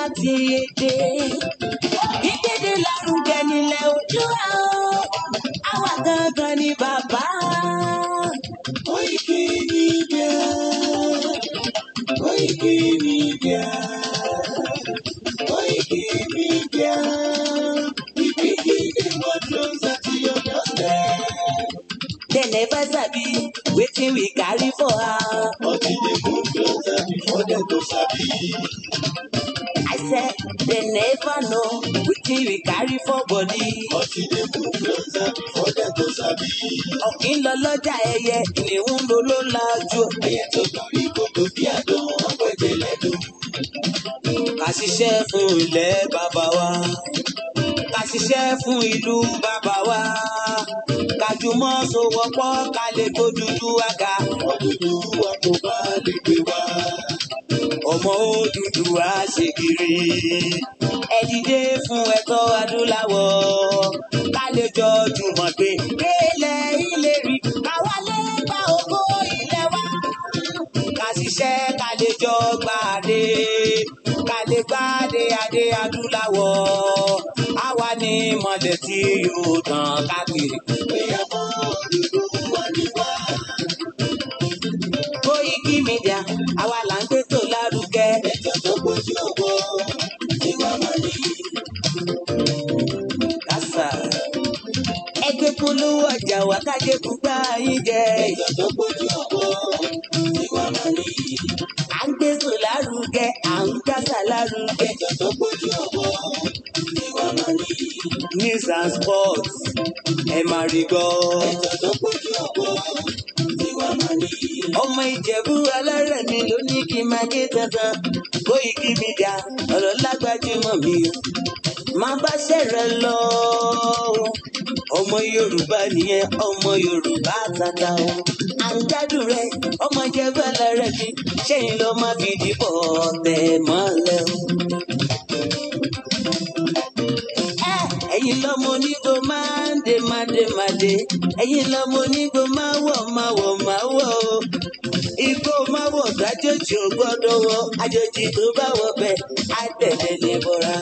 láti èdè. Ìkéde lárugẹ nílẹ̀ Oòduà o. Àwa gangan ni bàbá. Koiki Media. Koiki Media. Koiki Media. We bring the world closer to your doorstep. They never sabi wetin we carry for her. But we dey move closer before dem go sabi. I said they never know wetin we carry for body. But we dey move closer before dem go sabi. Ọ̀kín lọ lọ́jà ẹyẹ, ìníhùn ló ló lajú. Ẹyẹ tó torí kòtò bí àdó, ọ̀pẹ̀jẹ̀ lẹ́dùn. Ká ṣiṣẹ́ fún ilẹ̀ bàbá wa. Ká ṣiṣẹ́ fún ìlú bàbá wa. Ká jùmọ̀ sowọ́pọ̀ ká lè gbódúdú àga. Odùduwà kò bá lè gbé wa. Ọmọ Odùduwà ṣe kiri. Ẹ dìde fún ẹ̀tọ́ adúláwọ̀. Ká lè jọ jùmọ̀ gbé délẹ̀ ìlérí. Káwa lè gba ògo ilẹ̀ wa. Ká ṣiṣẹ́ ká lè jọ gbàdé. Ká lè gbàdé adé adúláwọ̀. Àwa ni mọ̀lẹ̀ tí yóò tàn káàkiri. Ìyàbọ̀ Odùduwà ni wá. Koiki Media, àwa là ń gbètò lárugẹ. Ètò tó gbójú ògbó tiwa máa ní. Kásá. Ẹgbẹ́ polówó ọjà wa kájé gbúgbà yín jẹ. Ètò tó gbójú ògbó tiwa máa ní. À ń gbètò lárugẹ, à ń kásá lárugẹ. Ètò tó gbójú ògbó tiwa máa ní. News and sports, ẹ máa rí gbọ́. Ètò tó gbójú ògbó tiwa máa ní. Ọmọ Ìjẹ̀bú alárẹ̀ mi ló ní kí n máa ké tantan. Koiki Media, ọ̀rọ̀ lágbájúmọ̀ mi o. Má bá ṣẹ̀rẹ̀ lọ. Ọmọ Yorùbá nìyẹn, ọmọ Yorùbá tata o. À ń gbádùn rẹ, ọmọ Ìjẹ̀bú alárẹ̀ mi. Ṣẹ́yìn ló máa fi dìbò tẹ̀ mọ́lẹ̀ o. Ẹ̀yin lọ́mọ onígbò máa ń dé mádémádé. Ẹ̀yin lọ́mọ onígbò máa wọ̀ o. Igbó máa wọ̀ dájòjì ò gbọ́dọ̀ wọ̀. Àjòjì tó bá wọ̀ bẹ̀ á tẹ̀lé lè bọ́ra.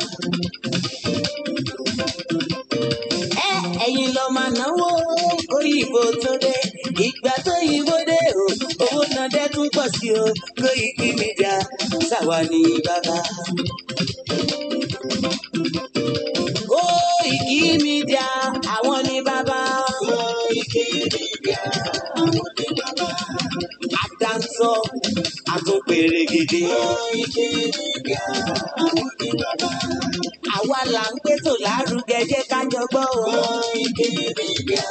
Ẹ̀yin lọ máa náwó kóyìnbó tó dé. Ìgbà tó yìnbó dé o, owó náà dẹ́ tún pọ̀ sí o. Koiki Media, ṣàwa ni bàbá. Koiki Media, àwọn ni bàbá. Koiki Media, àwọn ni bàbá. Àdáńtọ́, àtúnpèrè gidi. Koiki Media, àwọn ni bàbá. Àwa là ń gbètò lárugẹ jẹ́ ká jọ gbọ́ o. Koiki Media,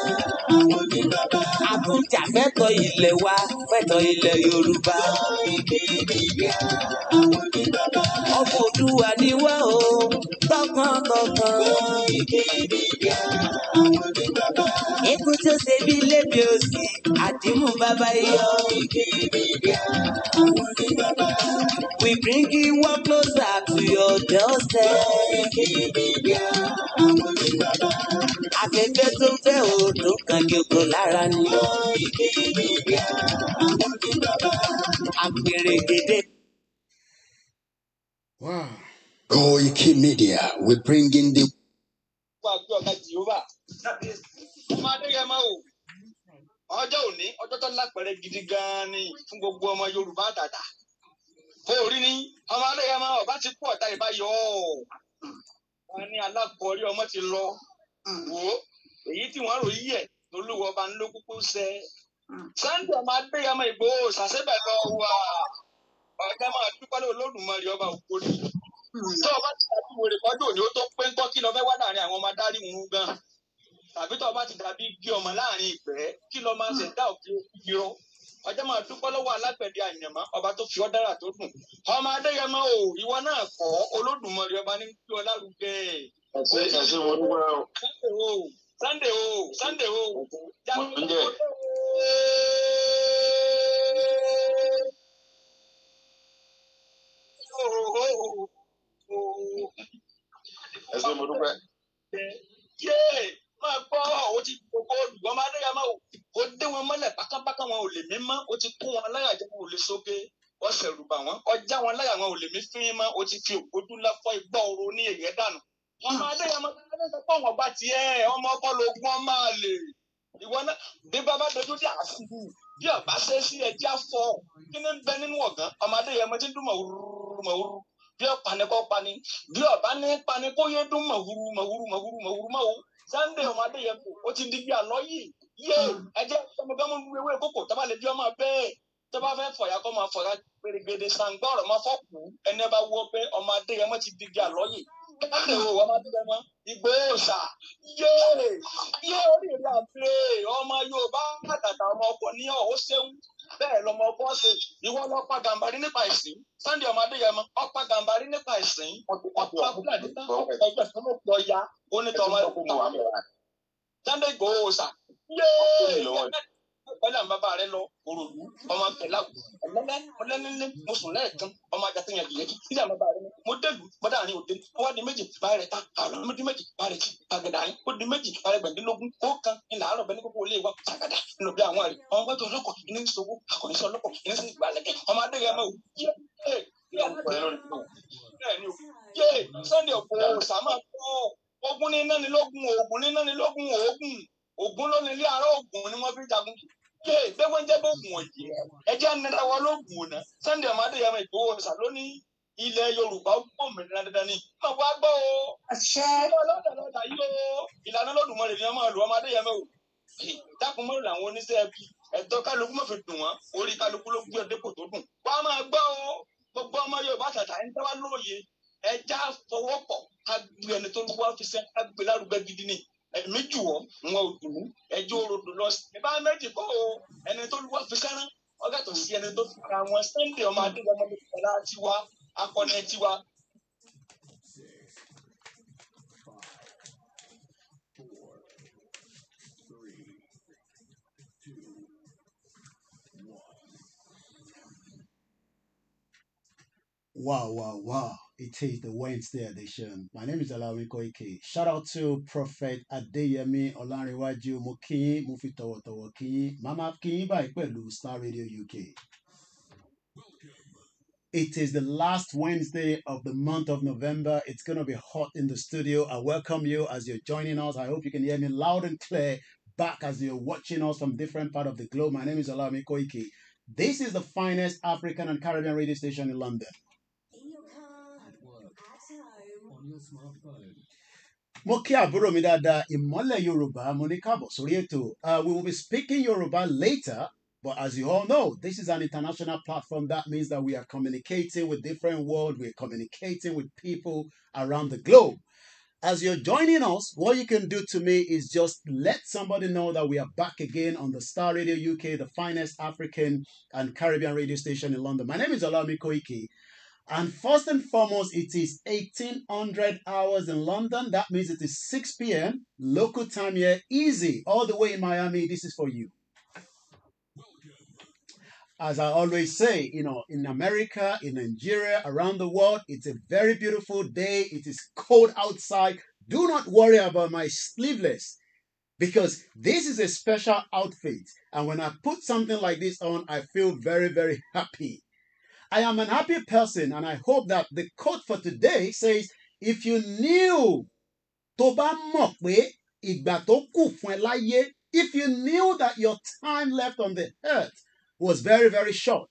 àwọn ni bàbá. Àtúnjà fẹ́tọ̀ ilẹ̀ wa, fẹ́tọ̀ ilẹ̀ Yorùbá. Koiki Media, àwọn ni bàbá. Ọmọ Oòduà ni wá o, tọkàntọkàn. Koiki Media, àwọn ni bàbá. Ikú tí ó ṣe bí lébi òsì, àdìmú bàbá iyọ̀. Koiki Media, àwọn ni bàbá. We bring you one closer to your doorstep. Koiki Media, àwọn ni bàbá. Afẹ́fẹ́ tó fẹ́ o tó kàn jòkó lára ni. Koiki Media, àwọn ni bàbá. Àpèrè gèdè. Wow. Koiki Media, we bring in the. Ọmọ Adéyẹmọ o, ọjọ́ òní ọjọ́ tó lápẹ̀rẹ̀ gidi gan-an ni fún gbogbo ọmọ Yorùbá dàda. Orí ni ọmọ Adéyẹmọ ọba ti kú ọ̀tá ìbáyọ̀ ọ́. Wọ́n ní alákọ̀ọ́rí ọmọ ti lọ. Wò ó, èyí tí wọ́n rò yí ẹ̀ lólúwọ̀ ọba ńlọ kúkú sẹ́. Sunday ọmọ Adéyẹmọ Ìgbòho ṣàṣẹ́bẹ̀ lọ wà. Ọ̀gá máa dúpẹ́ lórí Olódùmarè ọba òkúri. Tó o bá ti dàbí wèrè kọ́jú òní ó tó pé ńkọ́ kí lọ fẹ́ wá láàrin àwọn ọmọ adarí wọn gan. Tàbí tó o bá ti dàbí gé ọmọ láàrin ìgbẹ́ kí lọ máa ṣẹ̀dá òkè ìrọ̀. Ọjọ́ máa dúpẹ́ lọ́wọ́ alágbẹ̀dẹ àyànmọ́ ọba tó fi ọ́ dára tó dùn. Ọmọ Adéyẹmọ o, ìwọ náà kọ́ Olódùmarè ọba ní kí ọ lárugẹ. Ẹ̀sìn wọn dúpẹ́ o. Sunday o. Ẹ̀sìn mo dúpẹ́. Máa gbọ́ ó ti gbogbo olùgbọ́n máa Adéyẹmọ o. Ó dé wọn mọ́lẹ̀ pákápáká wọn ò lè mí mọ́. Ó ti kó wọn láyà jẹ́ wọn ò lè sókè. Ó ṣẹ̀rù bà wọ́n. Ọjà wọn láyà wọn ò lè mí fín mọ́. Ó ti fi ògbójú lọ́fọ́ ìgbọ́ òru ní èyẹ dànù. Ọmọ Adéyẹmọ sọ pé ọmọ ọba tiẹ̀ ọmọ ọkọ lógún ọmọ àlè. Ìwọ náà bí bàbá dojú dé àfihù bí ọba ṣe sí ẹjẹ afọ kí ni ń bẹ nínú ọ̀gán ọmọ Adéyẹmọ ti ń dún mọ̀wúrú bí ọ̀pá ni kò pani bí ọba ní pani kó yé dún mọ̀wúrú mọ́ o. Sunday ọmọ Adéyẹmọ ó ti di bí àná yìí yé ẹjẹ ọmọdéwọ̀n ń wéwé kókò tó bá lè bí ọmọ bẹ́ẹ̀ tó bá fẹ́ fọ̀yà kó máa fọ̀yà pèrègèdè sàǹgbọ́ ọ̀rọ̀ máa fọ́kù ẹni bá wọ pé ọmọ Adéyẹmọ ti di bí àná yìí. Sunday o ọmọ Adéyẹmọ Ìgbòho yé orí ìlú àbúrò ọmọ Yorùbá àtàtà ọmọ ọkọ ní ọ̀hún ṣéun bẹ́ẹ̀ lọmọ ọkọ ṣe ìwọ lọ́pàá Gàmbàrí nípa ìsìn Sunday ọmọ Adéyẹmọ ọ̀pá Gàmbàrí nípa ìsìn ọ̀pá Fúlàní tán ọgbẹ́ tó mọ̀ pọ̀ ya onítọ̀ ọmọ Sunday Ìgbòho yé pẹ̀lú àwọn bàbá rẹ lọ òròlú ọmọ pẹ̀lú ọlẹ́nilé mo sùn lẹ́ẹ̀kan ọmọ ajá tẹ̀yàn jìyẹ́jì nígbà àwọn bàbá rẹ mo dẹ́lu gbọ́dọ̀ àárín òde wọ́n di méjì bá rẹ̀ ta àrùn ọmọdé méjì bá rẹ̀ tí àgàdà yín ó di méjì bá rẹ̀ gbẹ̀ndínlógún ó kan ilà àárọ̀ bẹ́ẹ̀ ní kókó ilé wa sàgàdà nínú bí àwọn rẹ̀ ọmọ gbọ́dọ̀ ọlọ́kọ̀ iná ń sowó akọ̀ní sọ ọlọ́kọ̀ iná sì gbàlẹ̀kẹ̀ ọmọ Adéyẹmọ yé Sunday Ìgbòho sàmà ogun ní iná ni lógún ogun ní iná ni lógún ogun ló ní ilé àárọ̀ ogun ni wọ́n fi jagun yé gbẹ́gbẹ́ ń jẹ́ bóògùn òjì ẹjẹ́ nira wọn lóògùn ọ̀nà Sunday ọmọ Adéyẹmọ Ìgbòho ṣà lónìí ilẹ̀ Yorùbá gbọ́ mìíràn dandan ni má wá gbọ́ o lọ́dà yìí o ìlànà Olódùmarè ni wọ́n máa lò ọmọ Adéyẹmọ o dákun mọ́rùn làwọn oníṣẹ́ ẹbí ẹ̀tọ́ kálukú má fi dùn wọ́n orí kálukú ló gbé ọdẹ kò tó dùn wọ́n á máa gbọ́ o gbogbo ọmọ Yorùbá tàtà ń tẹ́wá lóye ẹja fọwọ́pọ̀ ká gbé ẹni tó wá fi sẹ́ ká gbé lárugẹ gidi ni ẹ̀mí jù ọ́ wọn ò dùn ẹjọ́ òrodò lọ sí ìbá méjì kọ́ o ẹni tó wá fi sẹ́rán ọgá tó sí ẹni tó fi ra wọn Sunday ọmọ Adéyẹmọ ló tiwa akọni tiwa. Wow. It is the Wednesday edition. My name is Alawi Koike. Shout out to Prophet Adeyemi Olanrewaju Mokin Mufitowotowo Kin Mama Kin by Pelu Star Radio UK. It is the last Wednesday of the month of November. It's going to be hot in the studio. I welcome you as you're joining us. I hope you can hear me loud and clear back as you're watching us from different part of the globe. My name is Alawi Koike. This is the finest African and Caribbean radio station in London. Mo kí àbúrò mi dáadáa ìmọ́lẹ̀ Yorùbá mo ní káàbọ̀ sórí ètò. We will be speaking Yoruba later, but as you all know, this is an international platform. That means that we are communicating with different world. We're communicating with people around the globe. As you're joining us, what you can do to me is just let somebody know that we are back again on the Star Radio UK, the finest African and Caribbean radio station in London. My name is Olami Koiki. And first and foremost, it is 1800 hours in London. That means it is 6 p.m. local time here. Easy. All the way in Miami, this is for you. As I always say, in America, in Nigeria, around the world, it's a very beautiful day. It is cold outside. Do not worry about my sleeveless because this is a special outfit. And when I put something like this on, I feel very, very happy. I am an happy person, and I hope that the quote for today says, if you knew tó bá mọ̀ pé ìgbà tó kù fún ẹ láyé, if you knew that your time left on the earth was very, very short,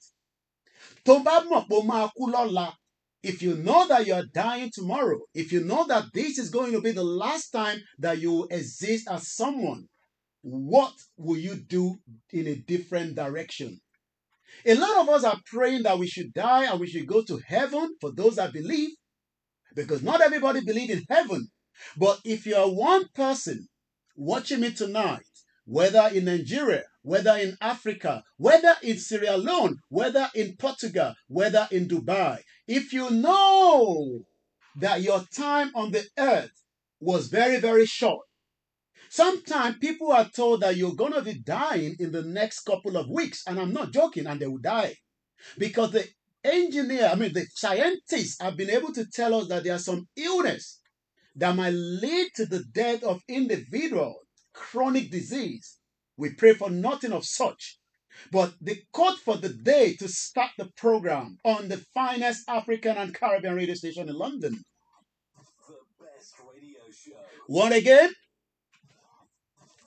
tó bá mọ̀ pé ó máa kú lọ́la, if you know that you are dying tomorrow, if you know that this is going to be the last time that you will exist as someone, what will you do in a different direction? A lot of us are praying that we should die and we should go to heaven for those that believe, because not everybody believes in heaven. But if you are one person watching me tonight, whether in Nigeria, whether in Africa, whether in Sierra Leone, whether in Portugal, whether in Dubai, if you know that your time on the earth was very, very short, sometimes people are told that you're going to be dying in the next couple of weeks. And I'm not joking, and they will die. Because the scientists have been able to tell us that there are some illness that might lead to the death of individual, chronic disease. We pray for nothing of such. But the quote for the day to start the program on the finest African and Caribbean radio station in London. The best radio show. One again.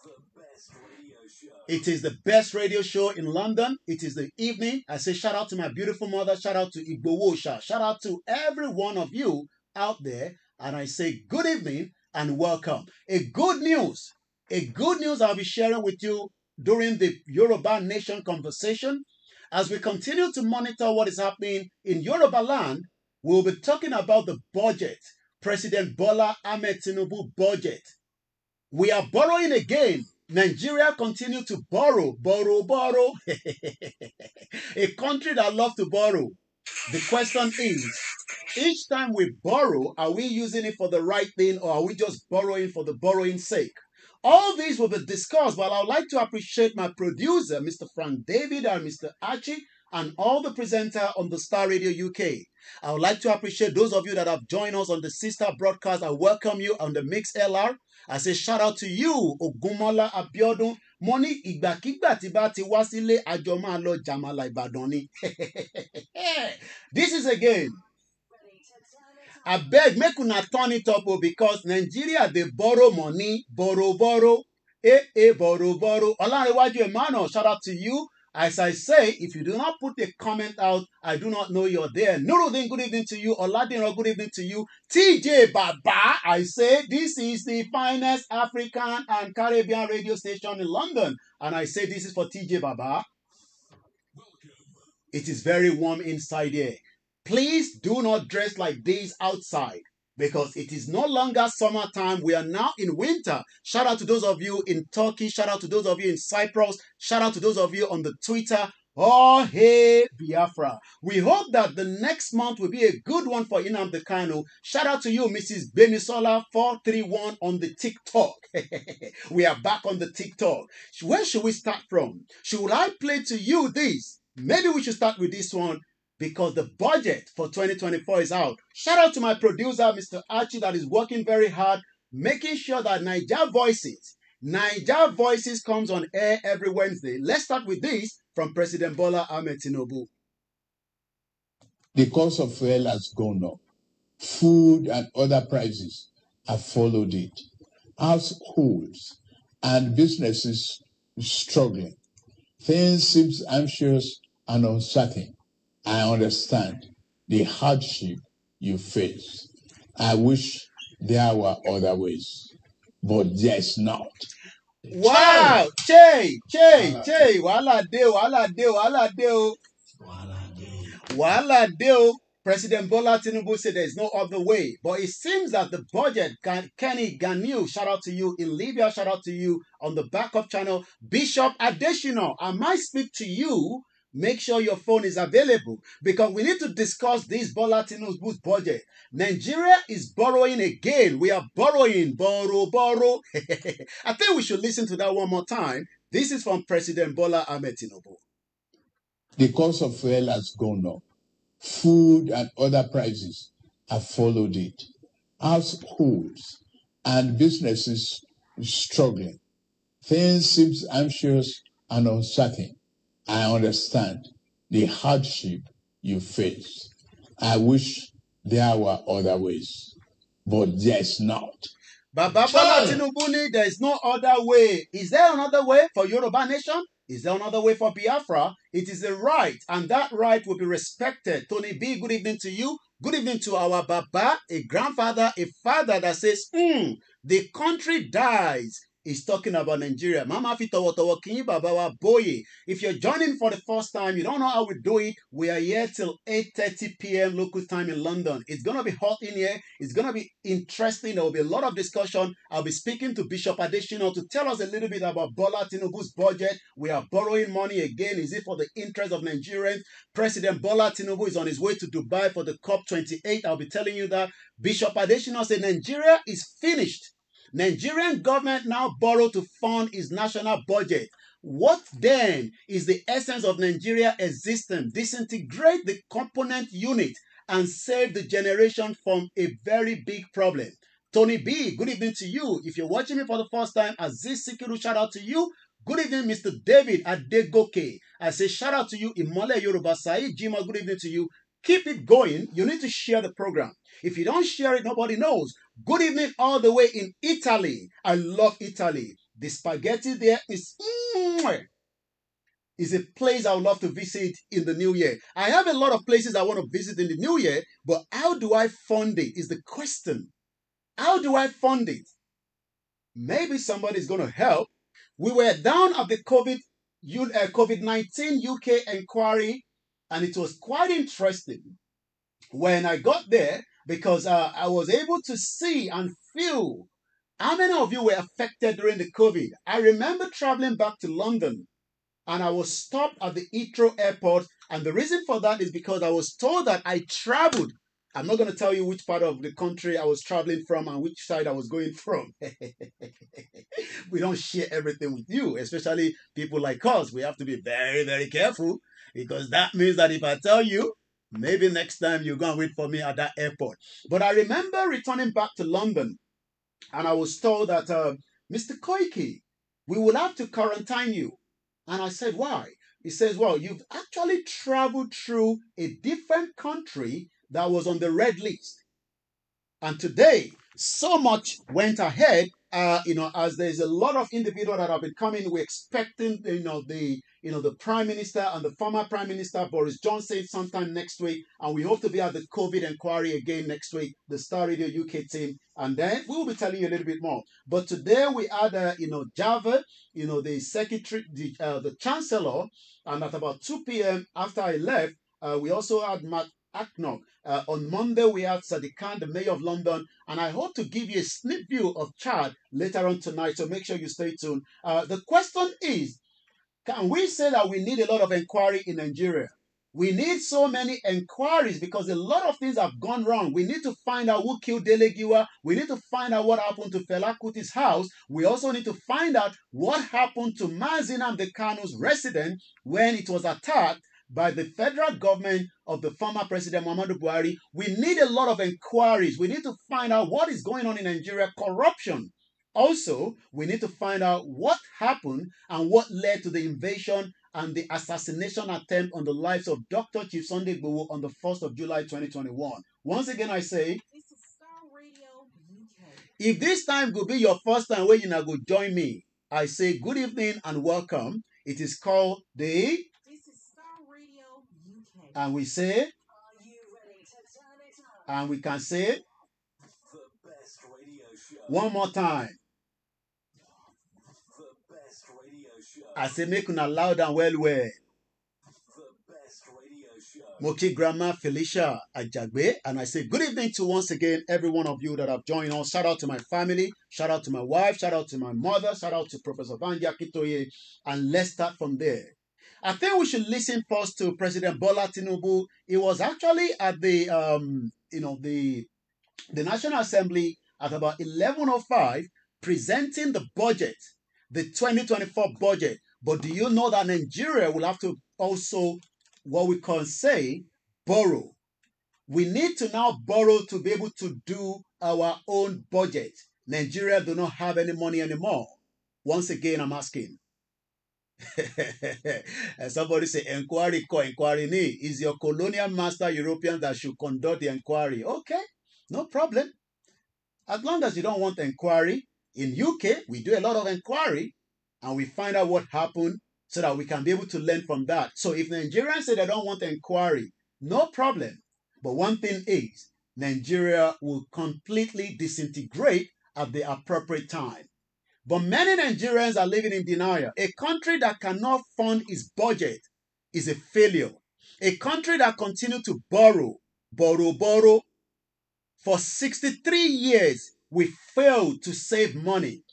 The best radio show. It is the best radio show in London. It is the evening. I say shout out to my beautiful mother. Shout out to Igbowosha. Shout out to every one of you out there. And I say good evening and welcome. A good news I'll be sharing with you during the Yoruba Nation conversation. As we continue to monitor what is happening in Yoruba land, we'll be talking about the budget, President Bola Tinubu budget. We are borrowing again. Nigeria continue to borrow. A country that loves to borrow. The question is, each time we borrow, are we using it for the right thing or are we just borrowing for the borrowing's sake? All these will be discussed, but I would like to appreciate my producer, Mr. Frank David and Mr. Archie, and all the presenters on the Star Radio UK. I would like to appreciate those of you that have joined us on the sister broadcast. I welcome you on the Mix LR. I say shout out to you, Ogunmola Abiodun. Money ìgbàkígbà tí bá ti wá sílé àjọ máa lọ Jamala Ìbàdàn ni. This is again. I beg, make una turn it up because Nigeria, they borrow money, borrow. Borrow. Olanrewaju Emmanuel, shout out to you. As I say, if you do not put a comment out, I do not know you're there. Nuruddin, good evening to you. Oladino, good evening to you. TJ Baba, I say, this is the finest African and Caribbean radio station in London. And I say, this is for TJ Baba. It is very warm inside here. Please do not dress like this outside because it is no longer summertime. We are now in winter. Shout out to those of you in Turkey. Shout out to those of you in Cyprus. Shout out to those of you on the Twitter. Oh, hey, Biafra. We hope that the next month will be a good one for Nnamdi Kanu. Shout out to you, Mrs. Bemisola431 on the TikTok. We are back on the TikTok. Where should we start from? Should I play to you this? Maybe we should start with this one because the budget for 2024 is out. Shout out to my producer, Mr. Archie, that is working very hard, making sure that Naija Voices comes on air every Wednesday. Let's start with this from President Bola Tinubu. The cost of fuel has gone up. Food and other prices have followed it. Households and businesses struggling. Things seem anxious and uncertain. I understand the hardship you face. I wish there were other ways, but there's not. Wow! Che! Wala deo. President Bola Tinubu said there's no other way. But it seems that the budget, Kenny Ganiu, shout out to you in Libya, shout out to you on the backup channel, Bishop Adesina, I might speak to you. Make sure your phone is available because we need to discuss this Bola Tinubu's budget. Nigeria is borrowing again. We are borrowing, borrow. I think we should listen to that one more time. This is from President Bola Tinubu. The cost of fuel has gone up. Food and other prices have followed it. Households and businesses struggling. Things seem anxious and uncertain. I understand the hardship you face. I wish there were other ways, but there's not. Baba Bola Tinubu, there is no other way. Is there another way for Yoruba Nation? Is there another way for Biafra? It is a right, and that right will be respected. Tony B, good evening to you. Good evening to our Baba, a grandfather, a father that says, the country dies. Is talking about Nigeria. Mama Fitowotowo Kinyi Babawa Boye. If you're joining for the first time, you don't know how we do it. We are here till 8:30 p.m. local time in London. It's gonna be hot in here. It's gonna be interesting. There will be a lot of discussion. I'll be speaking to Bishop Adesina to tell us a little bit about Bola Tinubu's budget. We are borrowing money again. Is it for the interest of Nigerians? President Bola Tinubu is on his way to Dubai for the COP28. I'll be telling you that. Bishop Adesina said Nigeria is finished. Nigerian government now borrow to fund its national budget. What then is the essence of Nigeria existence? Disintegrate the component unit and save the generation from a very big problem. Tony B, good evening to you. If you're watching me for the first time, Aziz Sikiru, shout out to you. Good evening, Mr. David Adegoke. I say shout out to you, Imole Yoruba Said Jima. Good evening to you. Keep it going. You need to share the program. If you don't share it, nobody knows. Good evening all the way in Italy. I love Italy. The spaghetti there is a place I would love to visit in the new year. I have a lot of places I want to visit in the new year, but how do I fund it is the question. How do I fund it? Maybe somebody's going to help. We were down at the COVID-19 UK inquiry, and it was quite interesting when I got there because I was able to see and feel how many of you were affected during the COVID. I remember traveling back to London and I was stopped at the Heathrow airport. And the reason for that is because I was told that I traveled. I'm not going to tell you which part of the country I was traveling from and which side I was going from. We don't share everything with you, especially people like us. We have to be very, very careful because that means that if I tell you, maybe next time you're going to wait for me at that airport. But I remember returning back to London and I was told that, Mr. Koike, we will have to quarantine you. And I said, why? He says, well, you've actually traveled through a different country that was on the red list. And today, so much went ahead, as there's a lot of individuals that have been coming, we're expecting, the Prime Minister and the former Prime Minister, Boris Johnson, sometime next week. And we hope to be at the COVID inquiry again next week, the Star Radio UK team. And then we'll be telling you a little bit more. But today we had, Java, the secretary, the chancellor, and at about 2 p.m. after I left, we also had Matt Acknock. On Monday, we had Sadiq Khan, the mayor of London, and I hope to give you a sneak view of Chad later on tonight, so make sure you stay tuned. The question is, can we say that we need a lot of inquiry in Nigeria? We need so many inquiries because a lot of things have gone wrong. We need to find out who killed Dele Giwa. We need to find out what happened to Fela Kuti's house. We also need to find out what happened to Mazi Nnamdi Kanu's residence when it was attacked by the federal government of the former President Muhammadu Buhari. We need a lot of inquiries. We need to find out what is going on in Nigeria, corruption. Also, we need to find out what happened and what led to the invasion and the assassination attempt on the lives of Dr. Chief Sunday Igboho on the 1st of July 2021. Once again, I say, if this time could be your first time where you now go join me, I say good evening and welcome. It is called the... And we say, and we can say, one more time. I say, make una loud and well. Moki Grandma Felicia Ajagbe, and I say good evening to once again every one of you that have joined us. Shout out to my family, shout out to my wife, shout out to my mother, shout out to Professor Banji Akintoye, and let's start from there. I think we should listen first to President Bola Tinubu. He was actually at the National Assembly at about 11:05 presenting the budget, the 2024 budget. But do you know that Nigeria will have to also, what we can say, borrow? We need to now borrow to be able to do our own budget. Nigeria do not have any money anymore. Once again, I'm asking. Somebody say, inquiry ni. Is your colonial master European that should conduct the inquiry? Okay, no problem. As long as you don't want inquiry, in UK, we do a lot of inquiry and we find out what happened so that we can be able to learn from that. So if Nigerians say they don't want inquiry, no problem. But one thing is, Nigeria will completely disintegrate at the appropriate time. But many Nigerians are living in denial. A country that cannot fund its budget is a failure. A country that continues to borrow. For 63 years, we failed to save money.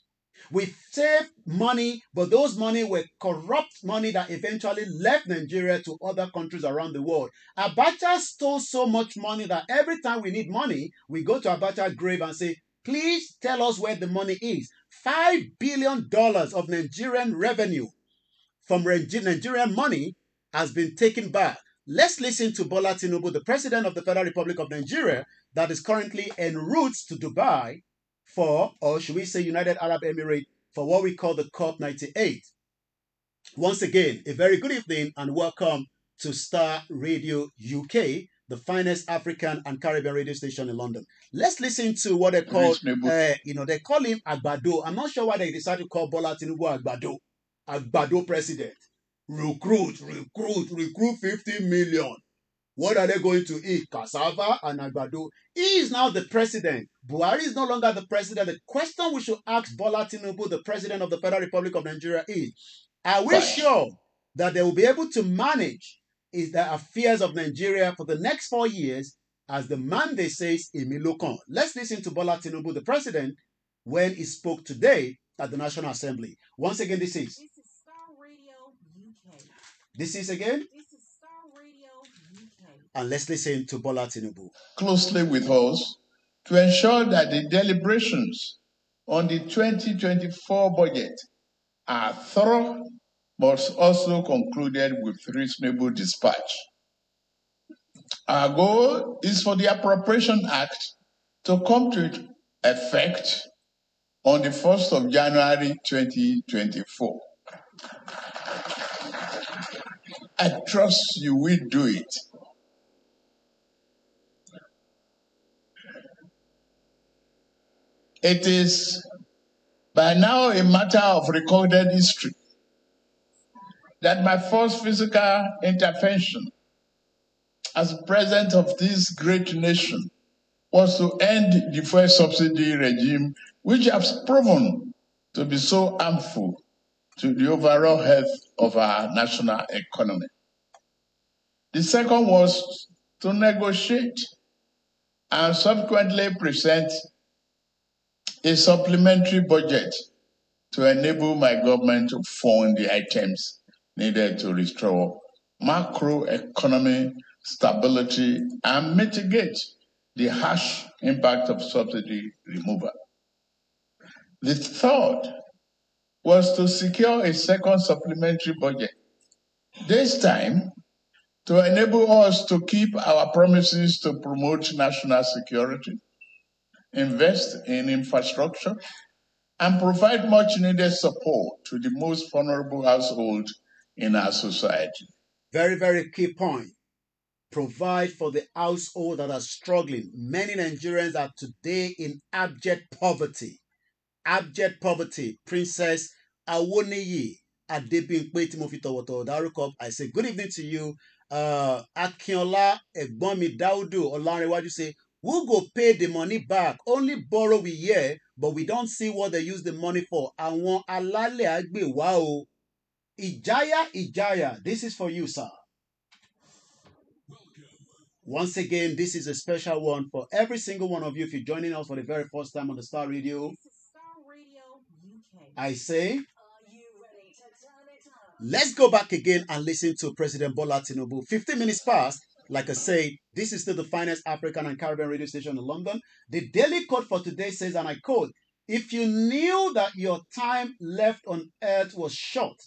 We saved money, but those money were corrupt money that eventually left Nigeria to other countries around the world. Abacha stole so much money that every time we need money, we go to Abacha's grave and say, please tell us where the money is. $5 billion of Nigerian revenue from Nigerian money has been taken back. Let's listen to Bola Tinubu, the President of the Federal Republic of Nigeria, that is currently en route to Dubai for, or should we say United Arab Emirates, for what we call the COP98. Once again, a very good evening and welcome to Star Radio UK, the finest African and Caribbean radio station in London. Let's listen to what they call, they call him Agbado. I'm not sure why they decided to call Bola Tinubu Agbado. Agbado president. Recruit 50 million. What are they going to eat? Cassava and agbado. He is now the president. Buhari is no longer the president. The question we should ask Bola Tinubu, the president of the Federal Republic of Nigeria, is, are we sure that they will be able to manage the affairs of Nigeria for the next 4 years as the mandate says, Emilokan? Let's listen to Bola Tinubu, the president, when he spoke today at the National Assembly. Once again, this is Star Radio UK. This is again? This is Star Radio UK. And let's listen to Bola Tinubu. Closely with us to ensure that the deliberations on the 2024 budget are thorough but also concluded with reasonable dispatch. Our goal is for the Appropriations Act to come to effect on the 1st of January 2024. I trust you will do it. It is by now a matter of recorded history that my first physical intervention as president of this great nation was to end the fuel subsidy regime, which has proven to be so harmful to the overall health of our national economy. The second was to negotiate and subsequently present a supplementary budget to enable my government to fund the items needed to restore macroeconomic stability and mitigate the harsh impact of subsidy removal. The third was to secure a second supplementary budget, this time to enable us to keep our promises to promote national security, invest in infrastructure, and provide much needed support to the most vulnerable households in our society. Very, very key point. Provide for the household that are struggling. Many Nigerians are today in abject poverty. Abject poverty. Princess Awoniyi Adebimpe tí mo fi tọ̀wọ̀tọ̀wọ̀ dárúkọ. I say good evening to you. Akinola Egbomi Daudu Olanrewaju say, who go pay the money back? Only borrow we hear, but we don't see what they use the money for. Àwọn alálẹ̀ àgbè wá o. Ijaya, this is for you, sir. Once again, this is a special one for every single one of you. If you're joining us for the very first time on the Star Radio, This is Star Radio UK. I say, let's go back again and listen to President Bola Tinubu. 15 minutes past. Like I said, this is still the finest African and Caribbean radio station in London. The daily code for today says, and I quote, if you knew that your time left on earth was short,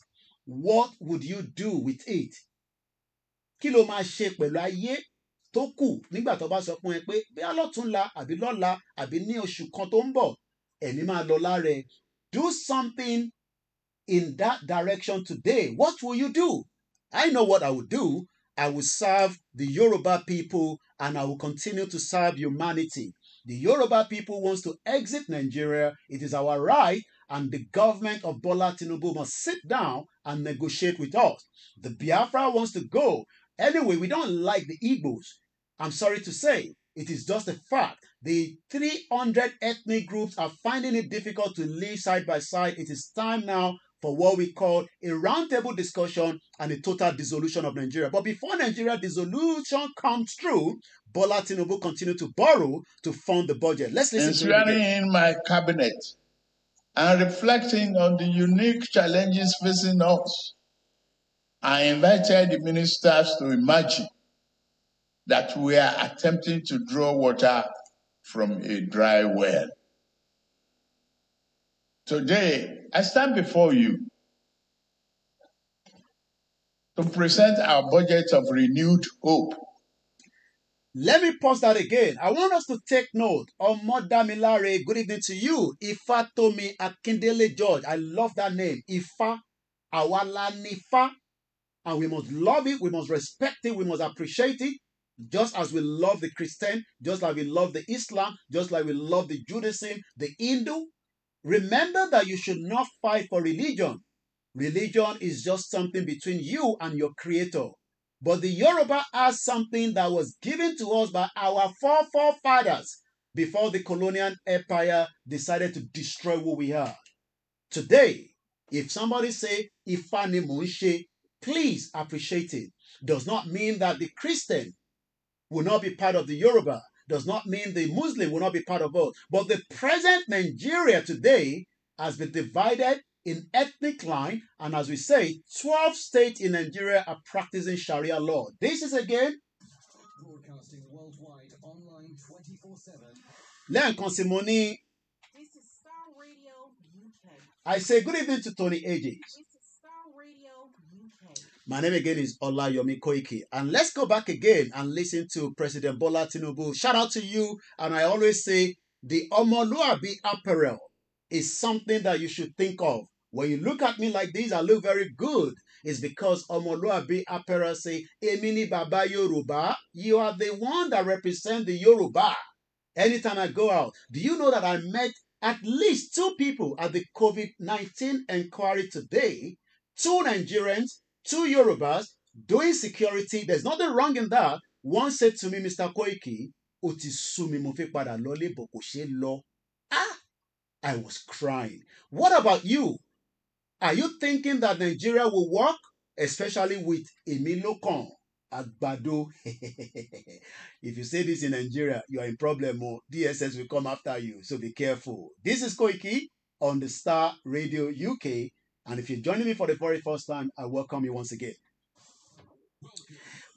what would you do with it? Kí ló máa ṣe pẹ̀lú ayé tó kù nígbà tó bá sọ fún ẹ pé bí alọ́túnla àbí lọ́la àbí ní oṣù kan tó ń bọ̀ ẹ̀mí máa lọ lára ẹ. Do something in that direction today. What will you do? I know what I would do. I will serve the Yoruba people and I will continue to serve humanity. The Yoruba people wants to exit Nigeria. It is our right, and the government of Bola Tinubu must sit down and negotiate with us. The Biafra wants to go. Anyway, we don't like the Igbos. I'm sorry to say, it is just a fact. The 300 ethnic groups are finding it difficult to live side by side. It is time now for what we call a roundtable discussion and a total dissolution of Nigeria. But before Nigeria dissolution comes through, Bola Tinubu continued to borrow to fund the budget. Let's listen to it again. In my cabinet and reflecting on the unique challenges facing us, I invited the ministers to imagine that we are attempting to draw water from a dry well. Today, I stand before you to present our budget of renewed hope. Let me pause that again. I want us to take note. Omodamilare, good evening to you. Ifatomi Akindele George. I love that name. Ifa Awala nifa. And we must love it, we must respect it, we must appreciate it. Just as we love the Christian, just like we love the Islam, just like we love the Judaism, the Hindu. Remember that you should not fight for religion. Religion is just something between you and your creator. But the Yoruba has something that was given to us by our forefathers before the colonial empire decided to destroy who we are. Today, if somebody say, Ifa ni mo n ṣe, please appreciate it. Does not mean that the Christian will not be part of the Yoruba. Does not mean the Muslim will not be part of us. But the present Nigeria today has been divided in ethnic line. And as we say, 12 states in Nigeria are practicing Sharia law. This is again broadcasting worldwide online 24/7. Lẹ́ẹ̀kan sí mo ní. This is Star Radio UK. I say good evening to Tony Ages. This is Star Radio UK. My name again is Olayomi Koiki. And let's go back again and listen to President Bola Tinubu. Shout out to you. And I always say the Omoluabi apparel is something that you should think of. When you look at me like this, I look very good. It's because Omoluabi apparel say, Emi ni Baba Yoruba. You are the one that represent the Yoruba. Anytime I go out, do you know that I met at least 2 people at the COVID-19 inquiry today? 2 Nigerians, 2 Yorubas doing security. There's nothing wrong in that. One said to me, Mr. Koiki, ó ti sú mi, mo fẹ́ padà lọlé bọ̀ kò ṣeé lọ. I was crying. What about you? Are you thinking that Nigeria will work? Especially with Emilokan, Agbado. If you say this in Nigeria, you are in problem. DSS will come after you, so be careful. This is Koiki on the Star Radio UK. And if you're joining me for the very first time, I welcome you once again.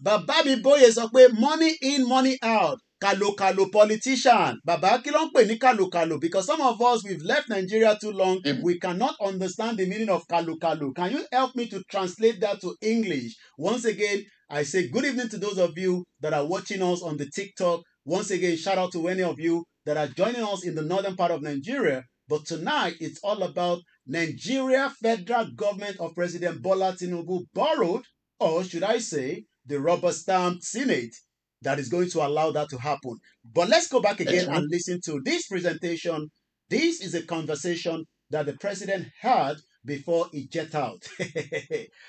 Bàbá mi bóyè sọ pé money in, money out. Kalo politician. Bàbá kí ló ń pè ní kalo. Because some of us, we've left Nigeria too long. We cannot understand the meaning of kalo. Can you help me to translate that to English? Once again, I say good evening to those of you that are watching us on the TikTok. Once again, shout out to any of you that are joining us in the northern part of Nigeria. But tonight, it's all about Nigeria federal government of President Bola Tinubu borrowed, or should I say, the rubber-stamped Senate that is going to allow that to happen. But let's go back again and listen to this presentation. This is a conversation that the president had before he jet out.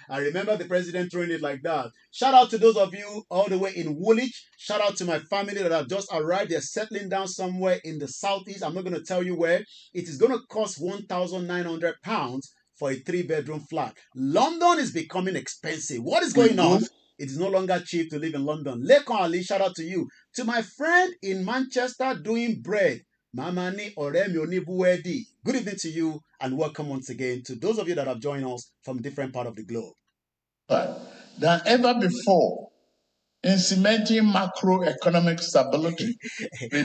I remember the president throwing it like that. Shout out to those of you all the way in Woolwich. Shout out to my family that have just arrived. They're settling down somewhere in the southeast. I'm not going to tell you where. It is going to cost £1,900 for a 3-bedroom flat. London is becoming expensive. What is going on? It is no longer cheap to live in London. Lekon Ali, shout out to you. To my friend in Manchester doing bread. Mama ni ọ̀rẹ́ mi oníbúwẹ́dì. Good evening to you and welcome once again to those of you that have joined us from different parts of the globe. Than ever before in cementing macroeconomic stability.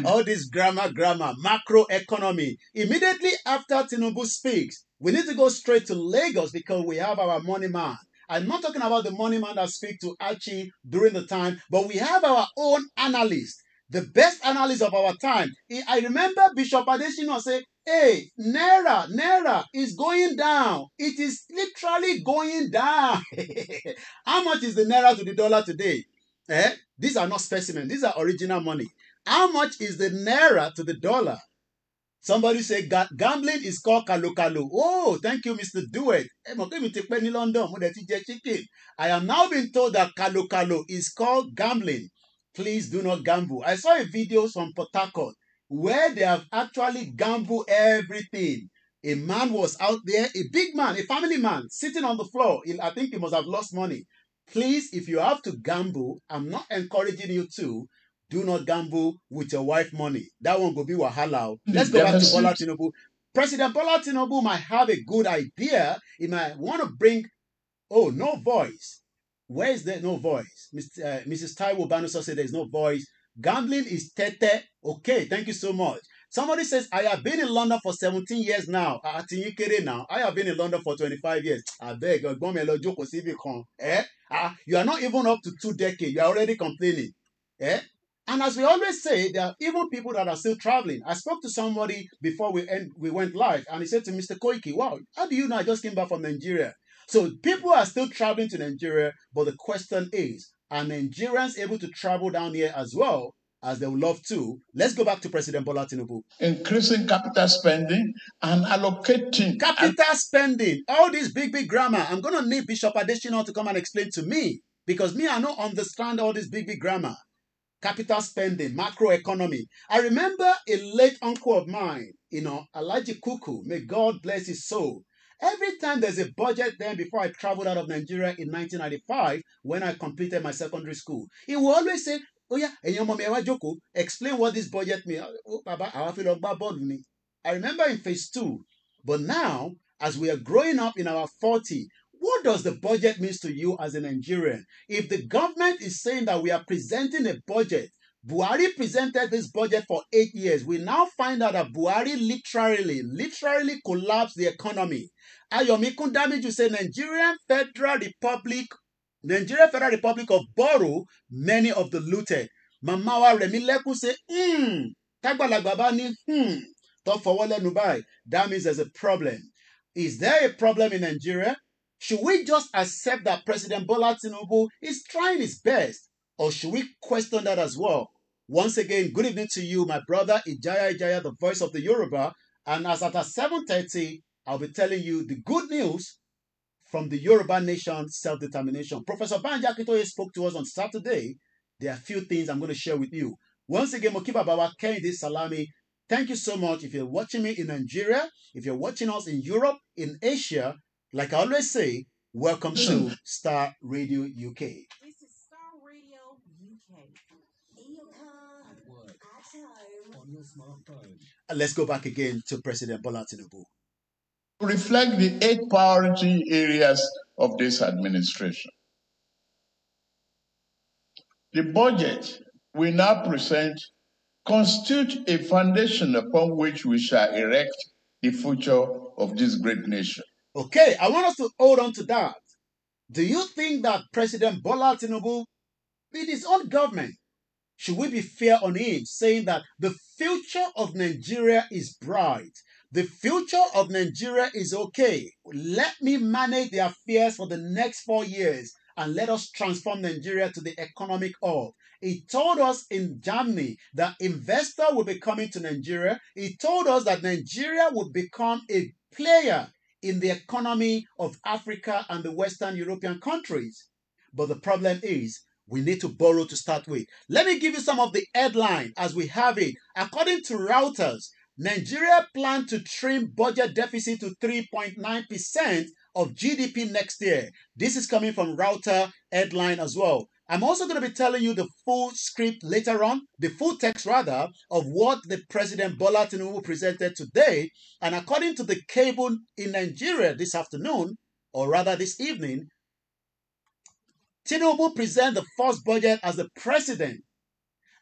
All this grammar, macroeconomy. Immediately after Tinubu speaks, we need to go straight to Lagos because we have our money man. I'm not talking about the money man that speaks to Archie during the time, but we have our own analyst, the best analyst of our time. I remember Bishop Adesina say, hey, Naira is going down. It is literally going down. How much is the Naira to the dollar today? These are not specimens. These are original money. How much is the Naira to the dollar? Somebody say gambling is called kalo. Oh, thank you, Mr. Duet. I am now being told that kalo is called gambling. Please do not gamble. I saw a video from Port Harcourt where they have actually gambled everything. A man was out there, a big man, a family man, sitting on the floor. I think he must have lost money. Please, if you have to gamble, I'm not encouraging you to. Do not gamble with your wife money. That one will be wahala. Let's go back to Bola Tinubu. President Bola Tinubu might have a good idea. He might want to bring, oh, no voice. Where is there no voice? Mrs. Taiwo Banuso said there's no voice. Gambling is tete. Okay, thank you so much. Somebody says, I have been in London for 17 years now. I have been in London for 25 years. I beg, you are not even up to 2 decades. You are already complaining. And as we always say, there are even people that are still traveling. I spoke to somebody before we went live, and he said to Mr. Koiki, wow, how do you know I just came back from Nigeria? So people are still traveling to Nigeria, but the question is, are Nigerians able to travel down here as well as they would love to? Let's go back to President Bola Tinubu. Increasing capital spending and allocating. Capital spending, all this big grammar. I'm going to need Bishop Adesina to come and explain to me, because me, I don't understand all this big grammar. Capital spending, macroeconomy. I remember a late uncle of mine, Alhaji Kuku, may God bless his soul. Every time there's a budget then before I traveled out of Nigeria in 1995, when I completed my secondary school, he will always say, oh yeah, explain what this budget means. Oh, Baba, I remember in phase 2, but now, as we are growing up in our 40, what does the budget mean to you as a Nigerian? If the government is saying that we are presenting a budget, Buhari presented this budget for 8 years. We now find out that Buhari literally collapsed the economy. Ayomi Kundamiju said Nigeria Federal Republic of borrow many of the looted. Mamawa Remileku say, Tagbalagba ba ni, tó fọwọ́ lẹ́nu báyìí. That means there's a problem. Is there a problem in Nigeria? Should we just accept that President Bola Tinubu is trying his best, or should we question that as well? Once again, good evening to you, my brother Ijaya, the voice of the Yoruba. And as at 7:30, I'll be telling you the good news from the Yoruba Nation self-determination. Professor Banji Akintoye spoke to us on Saturday. There are a few things I'm going to share with you. Once again, Mokiba Bawa Kehinde Salami, thank you so much. If you're watching me in Nigeria, if you're watching us in Europe, in Asia, like I always say, welcome to Star Radio UK. This is Star Radio UK. In your car, at work, at home, on your smartphone. And let's go back again to President Bola Tinubu. Reflect the 8 priority areas of this administration. The budget we now present constitutes a foundation upon which we shall erect the future of this great nation. Okay, I want us to hold on to that. Do you think that President Bola Tinubu, with his own government, should we be fair on him, saying that the future of Nigeria is bright? The future of Nigeria is okay. Let me manage the affairs for the next 4 years and let us transform Nigeria to the economic hub. He told us in Germany that investors will be coming to Nigeria. He told us that Nigeria will become a player in the economy of Africa and the Western European countries. But the problem is, we need to borrow to start with. Let me give you some of the headline as we have it. According to Reuters, Nigeria plans to trim budget deficit to 3.9% of GDP next year. This is coming from Reuters headline as well. I'm also going to be telling you the full script later on, the full text rather, of what the President Bola Tinubu presented today. And according to the cable in Nigeria this afternoon, or rather this evening, Tinubu presents the first budget as the president,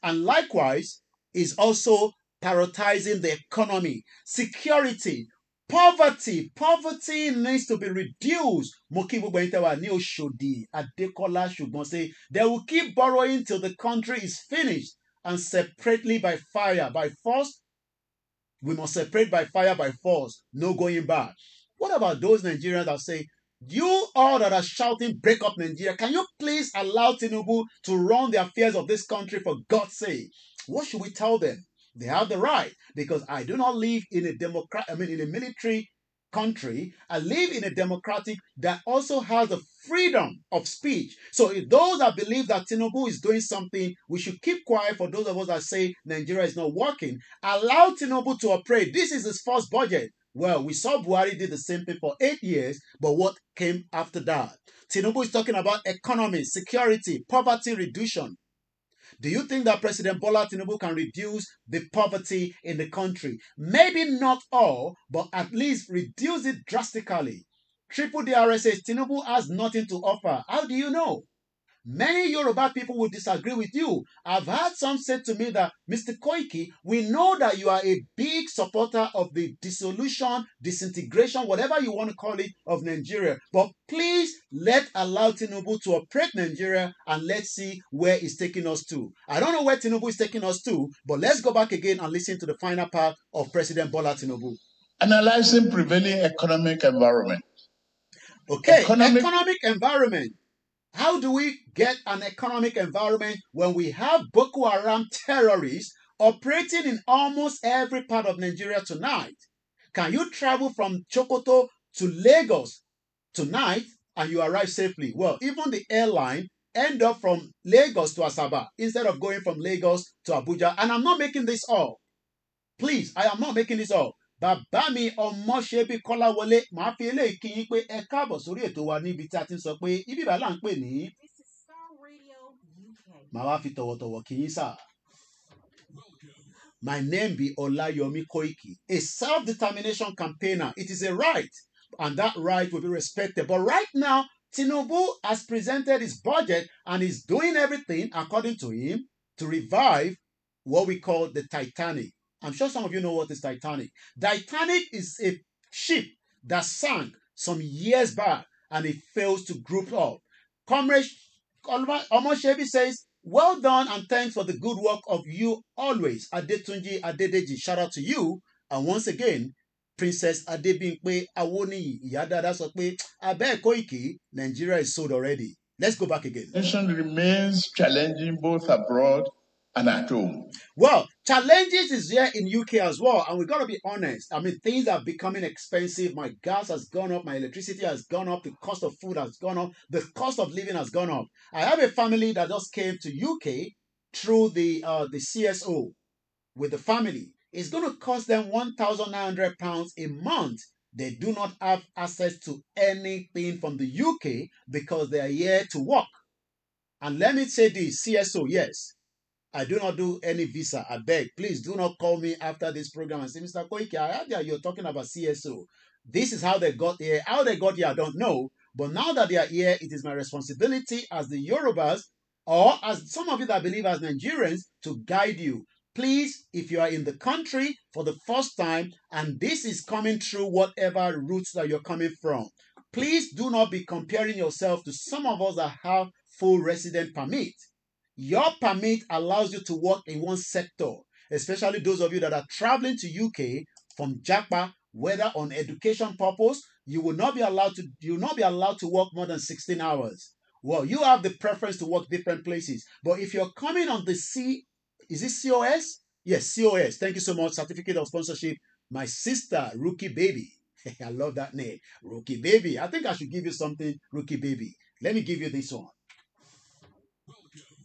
and likewise is also prioritizing the economy, security, poverty. Poverty needs to be reduced. Adekola Ṣùgbọ́n say they will keep borrowing till the country is finished, and separately by fire, by force. We must separate by fire, by force. No going back. What about those Nigerians that say, you all that are shouting, break up Nigeria, can you please allow Tinubu to run the affairs of this country for God's sake? What should we tell them? They have the right, because I do not live in a military country. I live in a democratic that also has the freedom of speech. So if those that believe that Tinubu is doing something, we should keep quiet. For those of us that say Nigeria is not working, allow Tinubu to operate. This is his first budget. Well, we saw Buhari did the same thing for 8 years, but what came after that? Tinubu is talking about economy, security, poverty reduction. Do you think that President Bola Tinubu can reduce the poverty in the country? Maybe not all, but at least reduce it drastically. Triple DRS says Tinubu has nothing to offer. How do you know? Many Yoruba people will disagree with you. I've had some say to me that, Mr. Koiki, we know that you are a big supporter of the dissolution, disintegration, whatever you want to call it, of Nigeria. But please allow Tinubu to operate Nigeria, and let's see where it's taking us to. I don't know where Tinubu is taking us to, but let's go back again and listen to the final part of President Bola Tinubu. Analyzing prevailing economic environment. Okay, economic environment. How do we get an economic environment when we have Boko Haram terrorists operating in almost every part of Nigeria tonight? Can you travel from Chokoto to Lagos tonight and you arrive safely? Well, even the airline end up from Lagos to Asaba instead of going from Lagos to Abuja. And I'm not making this up. Please, I am not making this up. Bàbá mi Ọmọṣẹ́bí Kọ́láwọlé màá fi eléyìí kí yín pé ẹ káàbọ̀ sórí ètò wa níbi tí a ti ń sọ pé ibi ìbá là ń pè ní. This is Star Radio UK. Màá wá fi tọ̀wọ̀tọ̀wọ̀ kí yín sà. My name be Olayomi Koiki, a self-determination campaigner. It is a right, and that right will be respected. But right now, Tinubu has presented his budget and is doing everything, according to him, to revive what we call the Titanic. I'm sure some of you know what is Titanic. Titanic is a ship that sank some years back and it fails to group up. Comrade Omoshebi says, well done and thanks for the good work of you always. Adetunji Adedeji, shout out to you. And once again, Princess Adebimpe Awoniyi Iyadada sọ pé abeg Koiki, Nigeria is sold already. Let's go back again. Nation remains challenging both abroad and at home. Well, challenges is here in UK as well, and we got to be honest. I mean, things are becoming expensive. My gas has gone up, my electricity has gone up, the cost of food has gone up, the cost of living has gone up. I have a family that just came to UK through the CSO with the family. It's going to cost them £1,900 a month. They do not have access to anything from the UK because they are here to work. And let me say this, CSO, yes. I do not do any visa. I beg, please do not call me after this program and say, Mr. Koike, I heard that you're talking about CSO. This is how they got here. How they got here, I don't know. But now that they are here, it is my responsibility as the Yorubas, or as some of you that believe as Nigerians, to guide you. Please, if you are in the country for the first time, and this is coming through whatever routes that you're coming from, please do not be comparing yourself to some of us that have full resident permit. Your permit allows you to work in one sector, especially those of you that are traveling to UK from Japa, whether on education purpose, you will not be allowed to work more than 16 hours. Well, you have the preference to work different places. But if you're coming on the is it COS? Yes, COS. Thank you so much. Certificate of sponsorship. My sister, Rookie Baby. I love that name. Rookie Baby. I think I should give you something, Rookie Baby. Let me give you this one.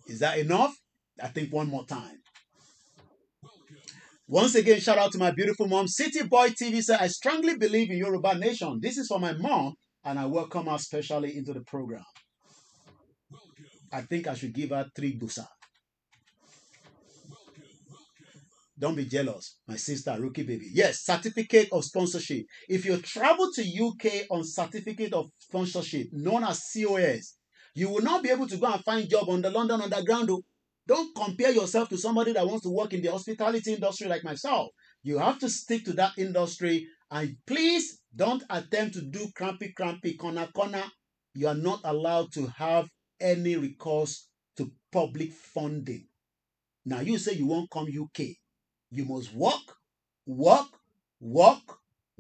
Is that enough? I think one more time. Once again, shout out to my beautiful mom. City Boy TV said, I strongly believe in Yoruba Nation. This is for my mom, and I welcome her specially into the program. I think I should give her 3 busa. Don't be jealous, my sister, Rookie Baby. Yes, certificate of sponsorship. If you travel to UK on certificate of sponsorship, known as COS, you will not be able to go and find job on the London Underground. Don't compare yourself to somebody that wants to work in the hospitality industry like myself. You have to stick to that industry, and please don't attempt to do crampy, corner. You are not allowed to have any recourse to public funding. Now you say you won't come UK. You must work.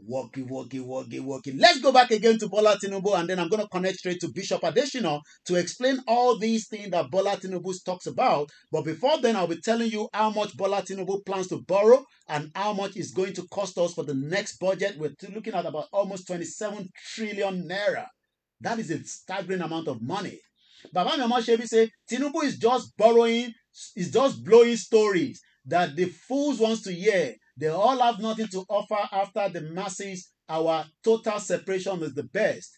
Let's go back again to Bola Tinubu, and then I'm going to connect straight to Bishop Adesina to explain all these things that Bola Tinubu talks about. But before then, I'll be telling you how much Bola Tinubu plans to borrow and how much it's going to cost us for the next budget. We're looking at about almost 27 trillion naira. That is a staggering amount of money. Baba Mama Shebi say Tinubu is just borrowing, is just blowing stories that the fools wants to hear. They all have nothing to offer after the masses. Our total separation is the best.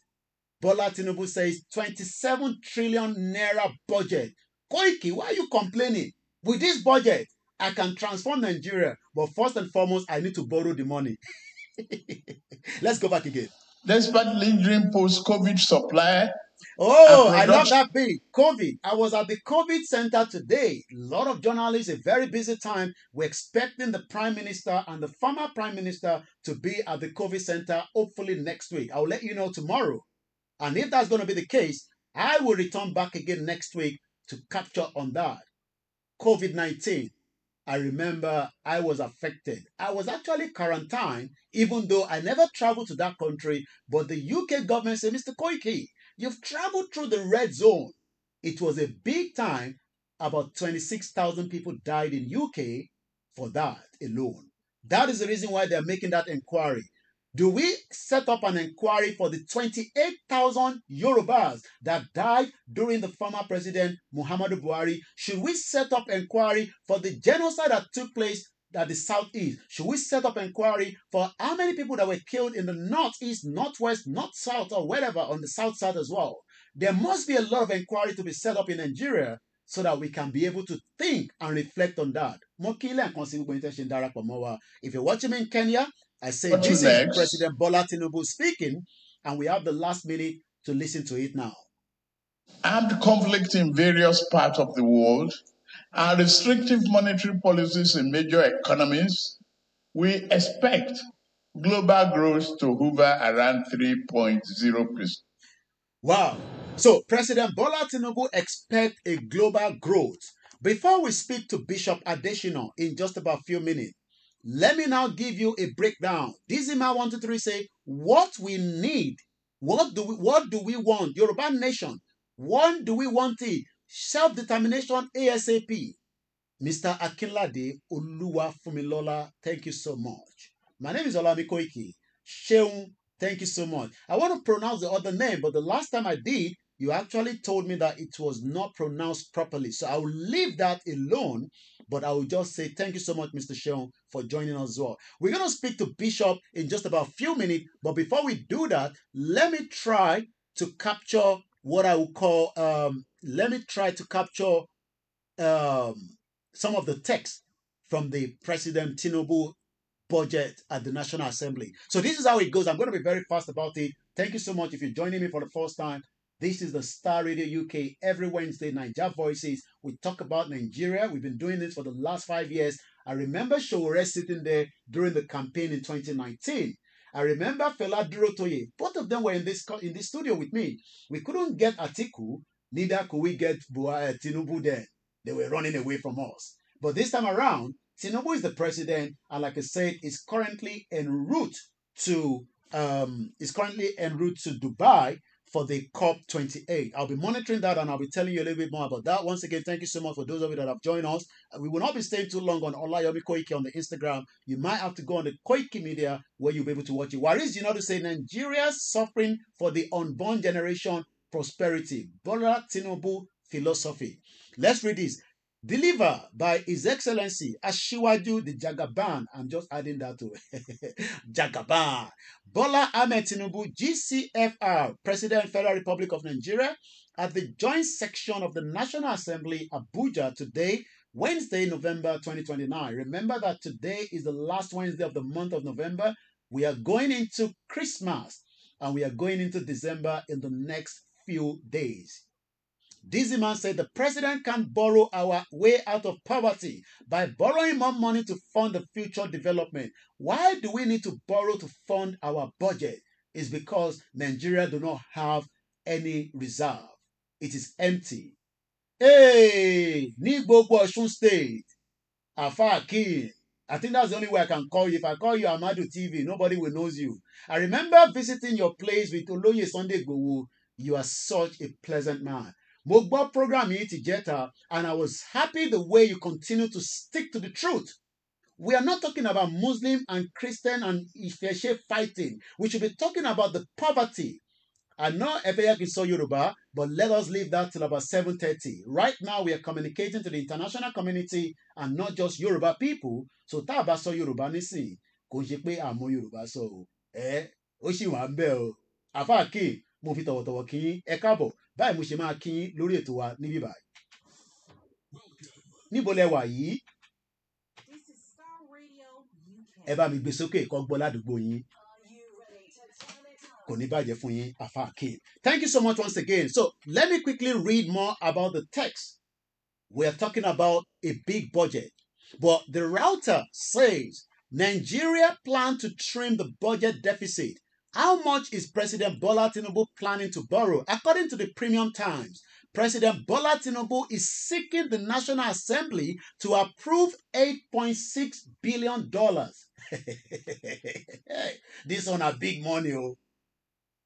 Bola Tinubu says 27 trillion naira budget. Koiki, why are you complaining? With this budget, I can transform Nigeria. But first and foremost, I need to borrow the money. Let's go back again. Despite lingering post-COVID supply. Oh, I love that bit. COVID. I was at the COVID center today. A lot of journalists, a very busy time. We're expecting the Prime Minister and the former Prime Minister to be at the COVID center hopefully next week. I'll let you know tomorrow. And if that's going to be the case, I will return back again next week to capture on that. COVID-19. I remember I was affected. I was actually quarantined, even though I never traveled to that country. But the UK government said, Mr. Koiki, you've traveled through the red zone. It was a big time. About 26,000 people died in UK for that alone. That is the reason why they're making that inquiry. Do we set up an inquiry for the 28,000 Yorubas that died during the former president Muhammadu Buhari? Should we set up inquiry for the genocide that took place at the southeast? Should we set up inquiry for how many people that were killed in the northeast, northwest, north south, or wherever on the south side as well? There must be a lot of inquiry to be set up in Nigeria so that we can be able to think and reflect on that. If you're watching me in Kenya, I say this is President Bola Tinubu speaking, and we have the last minute to listen to it now. Armed conflict in various parts of the world and restrictive monetary policies in major economies, we expect global growth to hover around 3.0%. Wow. So President Bola Tinubu expects a global growth. Before we speak to Bishop Adeshina in just about a few minutes, let me now give you a breakdown. Dizima 123 say, what we need, what do we want? Yoruba nation, what do we want it? Self-determination ASAP. Mr. Akinlade Oluwafumilola, thank you so much. My name is Olami Koiki. Sheung, thank you so much. I want to pronounce the other name, but the last time I did, you actually told me that it was not pronounced properly. So I will leave that alone, but I will just say thank you so much, Mr. Sheung, for joining us as well. We're going to speak to Bishop in just about a few minutes, but before we do that, let me try to capture what I will call, some of the text from the President Tinubu budget at the National Assembly. So this is how it goes. I'm going to be very fast about it. Thank you so much if you're joining me for the first time. This is the Star Radio UK. Every Wednesday, Naija Voices. We talk about Nigeria. We've been doing this for the last 5 years. I remember Showore sitting there during the campaign in 2019. I remember Fela Durotoye. Both of them were in this studio with me. We couldn't get Atiku, neither could we get Tinubu then. They were running away from us. But this time around, Tinubu is the president, and like I said, is currently en route to Dubai for the COP28. I'll be monitoring that, and I'll be telling you a little bit more about that. Once again, thank you so much for those of you that have joined us. We will not be staying too long on Olayomi Koiki on the Instagram. You might have to go on the Koiki Media where you'll be able to watch it. Waris, you know, to say Nigeria suffering for the unborn generation prosperity. Bola Tinubu philosophy. Let's read this. Delivered by His Excellency Ashiwaju the Jagaban. I'm just adding that to Jagaban. Bola Ahmed Tinubu, GCFR, President Federal Republic of Nigeria, at the joint section of the National Assembly, Abuja, today, Wednesday, November 2029. Remember that today is the last Wednesday of the month of November. We are going into Christmas, and we are going into December in the next few days. Dizzy man said the president can borrow our way out of poverty by borrowing more money to fund the future development. Why do we need to borrow to fund our budget? It's because Nigeria do not have any reserve. It is empty. Hey, ní gbogbo Ọ̀ṣun State, Afa Akin. I think that's the only way I can call you. If I call you Amadu TV, nobody will know you. I remember visiting your place with Oloye Sunday Igboho. You are such a pleasant man. Mo gbọ́ program yìí ti jẹ́ta, and I was happy the way you continue to stick to the truth. We are not talking about Muslim and Christian and Ifeshe fighting. We should be talking about the poverty. I know Efeyak is so Yoruba, but let us leave that till about 7:30. Right now, we are communicating to the international community and not just Yoruba people. So tá a bá sọ Yoruba nísìn, kò ń ṣe pé àmọ́ Yoruba sọ o. Ó ṣì wà ń bẹ̀ o. Àfáà kí mo fi tọ̀wọ̀tọ̀wọ̀ kí yín ẹ káàbọ̀. Báyìí mo ṣe máa kí yín lórí ètò wa níbí báyìí. Níbo lẹ wà yìí? Ẹ bá mi gbé sókè kó gbọ́ ládùúgbò yín. Kò ní bàjẹ́ fún yín, Àfáà Kí. Thank you so much once again. So let me quickly read more about the text. We are talking about a big budget. But the router says Nigeria plan to trim the budget deficit. How much is President Bola Tinubu planning to borrow? According to the Premium Times, President Bola Tinubu is seeking the National Assembly to approve $8.6 billion. This one a big money. Oh.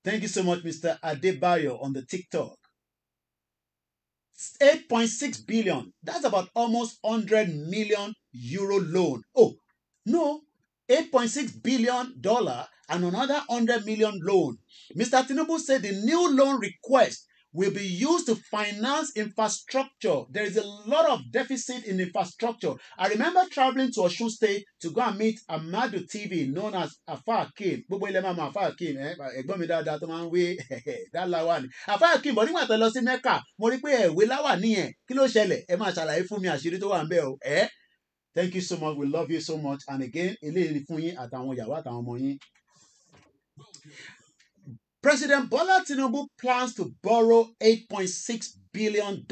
Thank you so much, Mr. Adebayo on the TikTok. 8.6 billion. That's about almost 100 million euro loan. Oh, no. $8.6 billion and another 100 million loan. Mr. Tinubu said the new loan request will be used to finance infrastructure. There is a lot of deficit in infrastructure. I remember traveling to Osun State to go and meet Amadu TV, known as Afa Akim. Gbogbo ilẹ̀ máa mọ Afa Akim, ẹ̀gbọ́n mi dáadáa tó máa ń wé that láwà ni. Afa Akim, bọ̀ nígbà tó lọ sí Mecca, mo rí pé ẹ̀wé láwà nìyẹn. Kí ló ṣẹlẹ̀? Ẹ máa ṣàlàyé fún mi àṣírí tó wà ń bẹ̀ o. Thank you so much. We love you so much. And again, eléyìí fún yín àtàwọn ìyàwó àtàwọn ọmọ yín. President Bola Tinubu plans to borrow $8.6 billion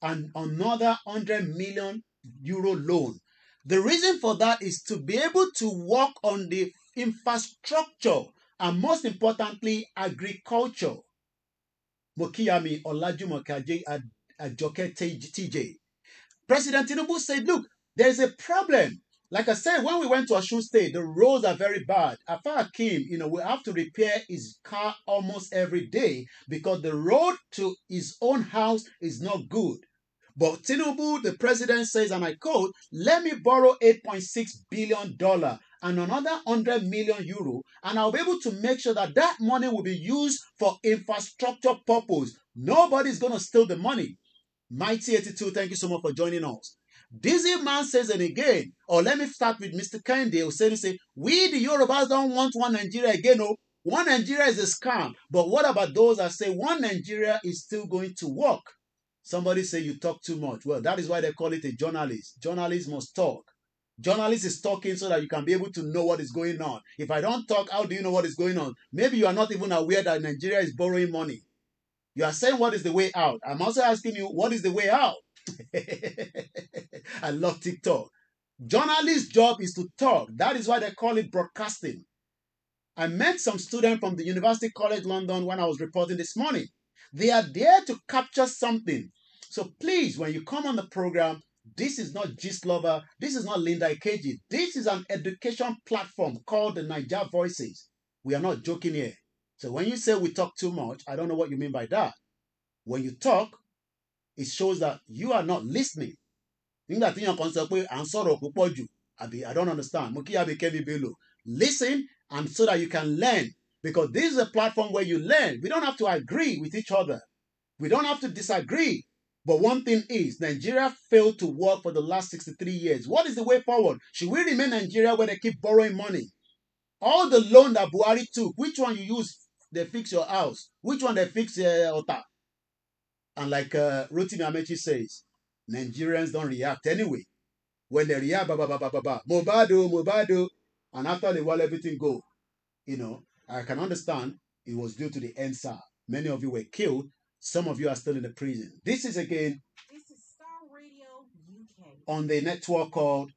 and another 100 million euro loan. The reason for that is to be able to work on the infrastructure and most importantly, agriculture. Mokiyami Olajumoke Ajoke TJ. President Tinubu said, look, there's a problem. Like I said, when we went to Osun State, the roads are very bad. Afa Akim, we have to repair his car almost every day because the road to his own house is not good. But Tinubu, the president says, and I quote, let me borrow $8.6 billion and another 100 million euro, and I'll be able to make sure that that money will be used for infrastructure purpose. Nobody's going to steal the money. Mighty 82, thank you so much for joining us. Dizzy Man says it again, or let me start with Mr. Kende, who said, we the Yorubas don't want one Nigeria again. No, one Nigeria is a scam. But what about those that say one Nigeria is still going to work? Somebody say you talk too much. Well, that is why they call it a journalist. Journalists must talk. Journalist is talking so that you can be able to know what is going on. If I don't talk, how do you know what is going on? Maybe you are not even aware that Nigeria is borrowing money. You are saying what is the way out. I'm also asking you, what is the way out? I love TikTok. Journalist's job is to talk. That is why they call it broadcasting. I met some students from the University College London when I was reporting this morning. They are there to capture something. So please, when you come on the program, this is not Gist Lover. This is not Linda Ikeji. This is an education platform called the Niger Voices. We are not joking here. So when you say we talk too much, I don't know what you mean by that. When you talk, it shows that you are not listening. I don't understand. Listen, and so that you can learn. Because this is a platform where you learn. We don't have to agree with each other. We don't have to disagree. But one thing is, Nigeria failed to work for the last 63 years. What is the way forward? Should we remain Nigeria where they keep borrowing money? All the loan that Buhari took, which one you use, they fix your house? Which one they fix Ota? And like Rotimi Amechi says, Nigerians don't react anyway. When they react, Mobado, and after the while everything go. I can understand it was due to the NSAR. Many of you were killed. Some of you are still in the prison. This is again Star Radio UK on the network called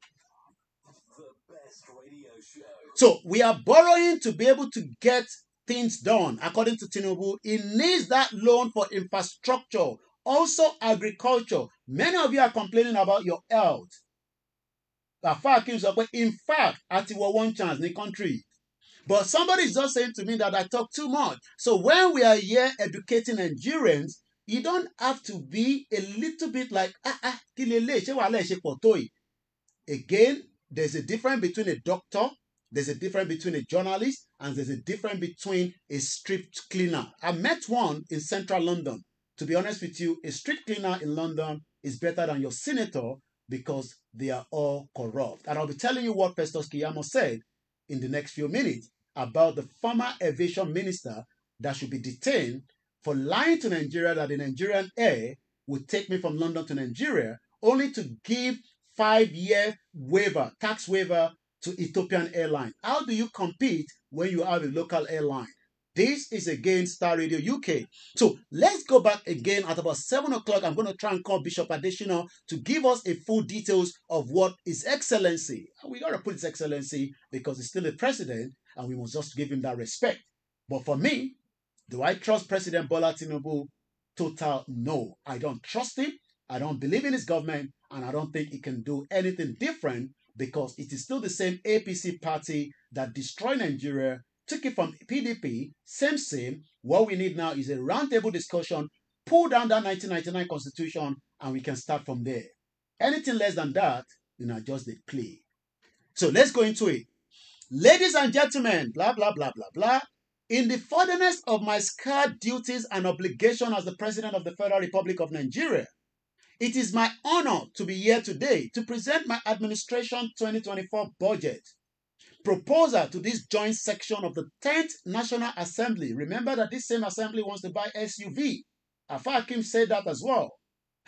The Best Radio Show. So we are borrowing to be able to get things done. According to Tinubu, it needs that loan for infrastructure, also agriculture. Many of you are complaining about your health. In fact, at one chance in the country. But somebody is just saying to me that I talk too much. So when we are here educating Nigerians, you don't have to be a little bit like, again, there's a difference between a doctor, there's a difference between a journalist, and there's a difference between a street cleaner. I met one in central London. To be honest with you, a street cleaner in London is better than your senator because they are all corrupt. And I'll be telling you what Festus Keyamo said in the next few minutes about the former aviation minister that should be detained for lying to Nigeria that the Nigerian air would take me from London to Nigeria only to give 5-year waiver, tax waiver to Ethiopian Airlines. How do you compete when you have a local airline? This is again Star Radio UK. So let's go back again at about 7 o'clock. I'm going to try and call Bishop Adesina to give us a full details of what His Excellency. We got to put His Excellency because he's still a president and we must just give him that respect. But for me, do I trust President Bola Tinubu? total no. I don't trust him. I don't believe in his government, and I don't think he can do anything different because it is still the same APC party that destroyed Nigeria, took it from PDP, same. What we need now is a roundtable discussion, pull down that 1999 constitution, and we can start from there. Anything less than that, just the play. So let's go into it. Ladies and gentlemen, blah, blah, blah, blah, blah. In the furtherance of my scarred duties and obligation as the President of the Federal Republic of Nigeria, it is my honor to be here today to present my administration 2024 budget proposal to this joint section of the 10th National Assembly. Remember that this same assembly wants to buy SUV. Afa Hakim said that as well.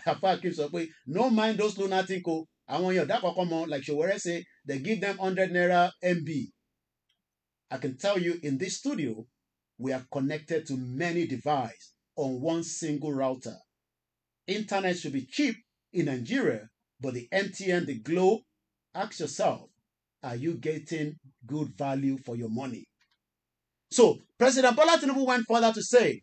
Afa Hakim said, no mind those lunatic. I want you that come on, like Showore say, they give them 100 naira MB. I can tell you in this studio, we are connected to many devices on one single router. Internet should be cheap in Nigeria, but the MTN, the Glo, ask yourself, are you getting good value for your money? So President Bola Tinubu went further to say,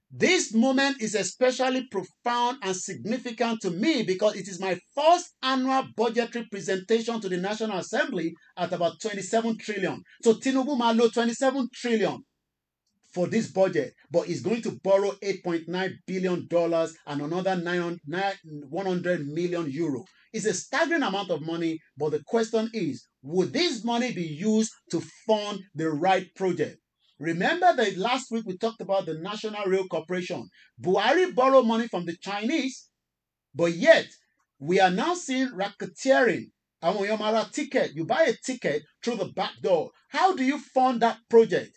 this moment is especially profound and significant to me because it is my first annual budgetary presentation to the National Assembly at about 27 trillion. So Tinubu ma lo 27 trillion for this budget, but he's going to borrow $8.9 billion and another 100 million euro. It's a staggering amount of money, but the question is, would this money be used to fund the right project? Remember that last week we talked about the National Rail Corporation. Buhari borrowed money from the Chinese, but yet we are now seeing racketeering. Àwọn èèyàn máa ra ticket. You buy a ticket through the back door. How do you fund that project?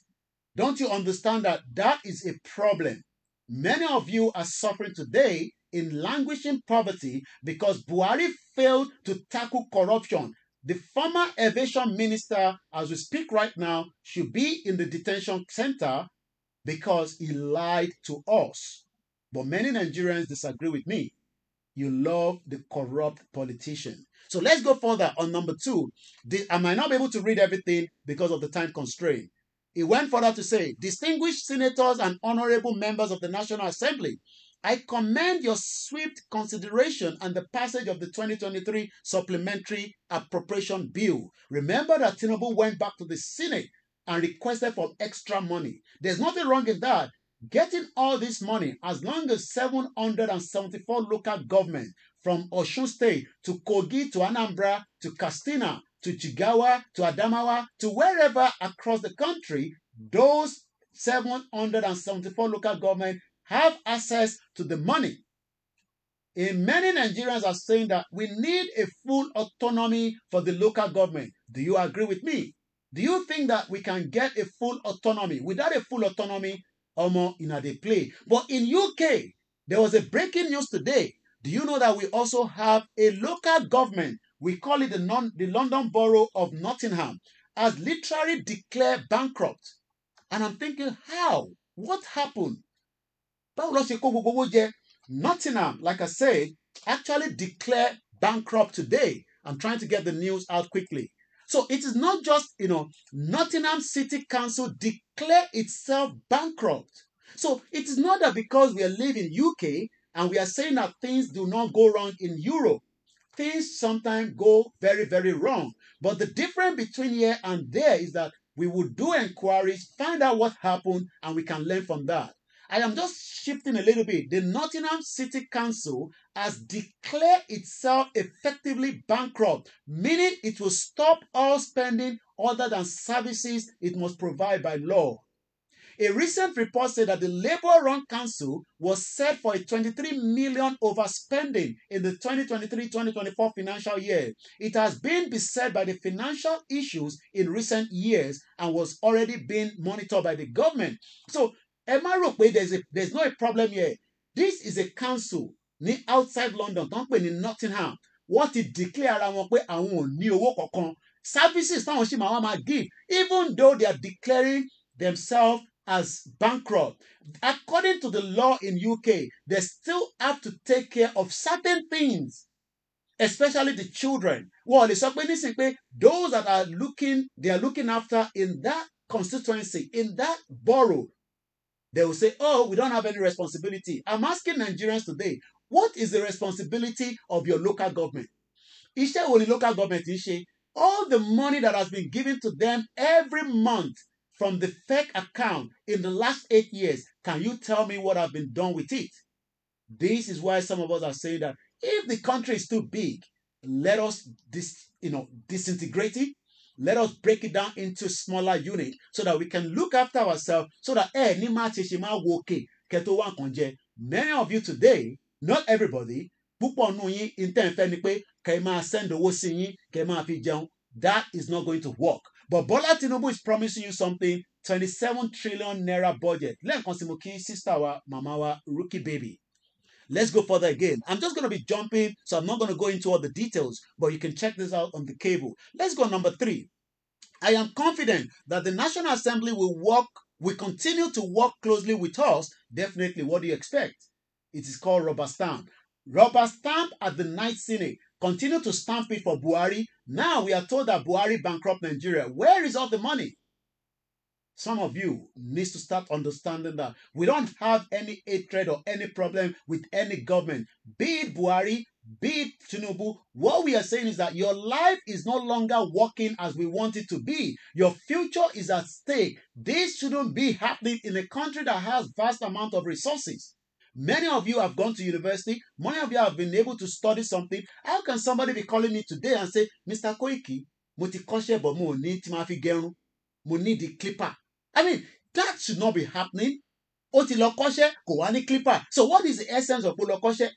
Don't you understand that that is a problem? Many of you are suffering today in languishing poverty because Buhari failed to tackle corruption. The former aviation minister, as we speak right now, should be in the detention center because he lied to us. But many Nigerians disagree with me. You love the corrupt politician. So let's go further on number 2. I might not be able to read everything because of the time constraint. He went further to say, distinguished senators and honorable members of the National Assembly, I commend your swift consideration and the passage of the 2023 Supplementary Appropriation Bill. Remember that Tinubu went back to the Senate and requested for extra money. There's nothing wrong in that. Getting all this money, as long as 774 local governments from Osun State to Kogi to Anambra to Katsina to Jigawa to Adamawa to wherever across the country, those 774 local governments have access to the money. Many Nigerians are saying that we need a full autonomy for the local government. Do you agree with me? Do you think that we can get a full autonomy? Without a full autonomy, in a play. But in UK, there was a breaking news today. Do you know that we also have a local government? We call it the London Borough of Nottingham, has literally declared bankrupt. And I'm thinking, how? What happened? Nottingham, like I said, actually declared bankrupt today. I'm trying to get the news out quickly. So it is not just, Nottingham City Council declare itself bankrupt. So it is not that because we are living in UK and we are saying that things do not go wrong in Europe. Things sometimes go very, very wrong. But the difference between here and there is that we will do inquiries, find out what happened, and we can learn from that. I am just shifting a little bit. The Nottingham City Council has declared itself effectively bankrupt, meaning it will stop all spending other than services it must provide by law. A recent report said that the Labour-run council was set for a 23 million overspending in the 2023-2024 financial year. It has been beset by the financial issues in recent years and was already being monitored by the government. So, Emma Rope, there's no problem here. This is a council outside London, don't pay in Nottingham. What it declare àwọn pé àwọn ò ní owó kankan. Services táwọn ṣì máa give, even though they are declaring themselves as bankrupt. According to the law in UK, they still have to take care of certain things, especially the children. Well, they say those that are looking after in that constituency, in that borough, They will say, oh, we don't have any responsibility. I'm asking Nigerians today, what is the responsibility of your local government? Iṣẹ́ wo ni local government ń ṣe? All the money that has been given to them every month from the fake account in the last 8 years, can you tell me what has been done with it? This is why some of us are saying that if the country is too big, let us disintegrate it. Let us break it down into smaller units so that we can look after ourselves so that many of you today, not everybody, púpọ̀ nù yín intẹ́nfẹ́ ni pé kẹ́ máa send owó sí yín kẹ́ máa fi jẹun. That is not going to work. But Bola Tinubu is promising you something, 27 trillion naira budget. Lẹ́ẹ̀kan sí mo kí sister wa, mama wa, Rookie Baby. Let's go further again. I'm just going to be jumping, so I'm not going to go into all the details, but you can check this out on the cable. Let's go number 3. I am confident that the National Assembly will continue to work closely with us. Definitely, what do you expect? It is called rubber stamp. Rubber stamp at the Ninth Senate. Continue to stamp it for Buhari. Now we are told that Buhari bankrupt Nigeria. Where is all the money? Some of you need to start understanding that we don't have any hatred or any problem with any government, be it Buhari, be it Tinubu. What we are saying is that your life is no longer working as we want it to be. Your future is at stake. This shouldn't be happening in a country that has vast amount of resources. Many of you have gone to university. Many of you have been able to study something. How can somebody be calling me today and say, Mr. Koiki, mo ti kọ́ṣẹ́ bọ̀ mo ní tí ma fi gẹrun, mo need the clipper. I mean, that should not be happening. Ó ti lọ kọ́ṣẹ́, kò wá ní clipper. So what is the essence of ó lọ kọ́ṣẹ́?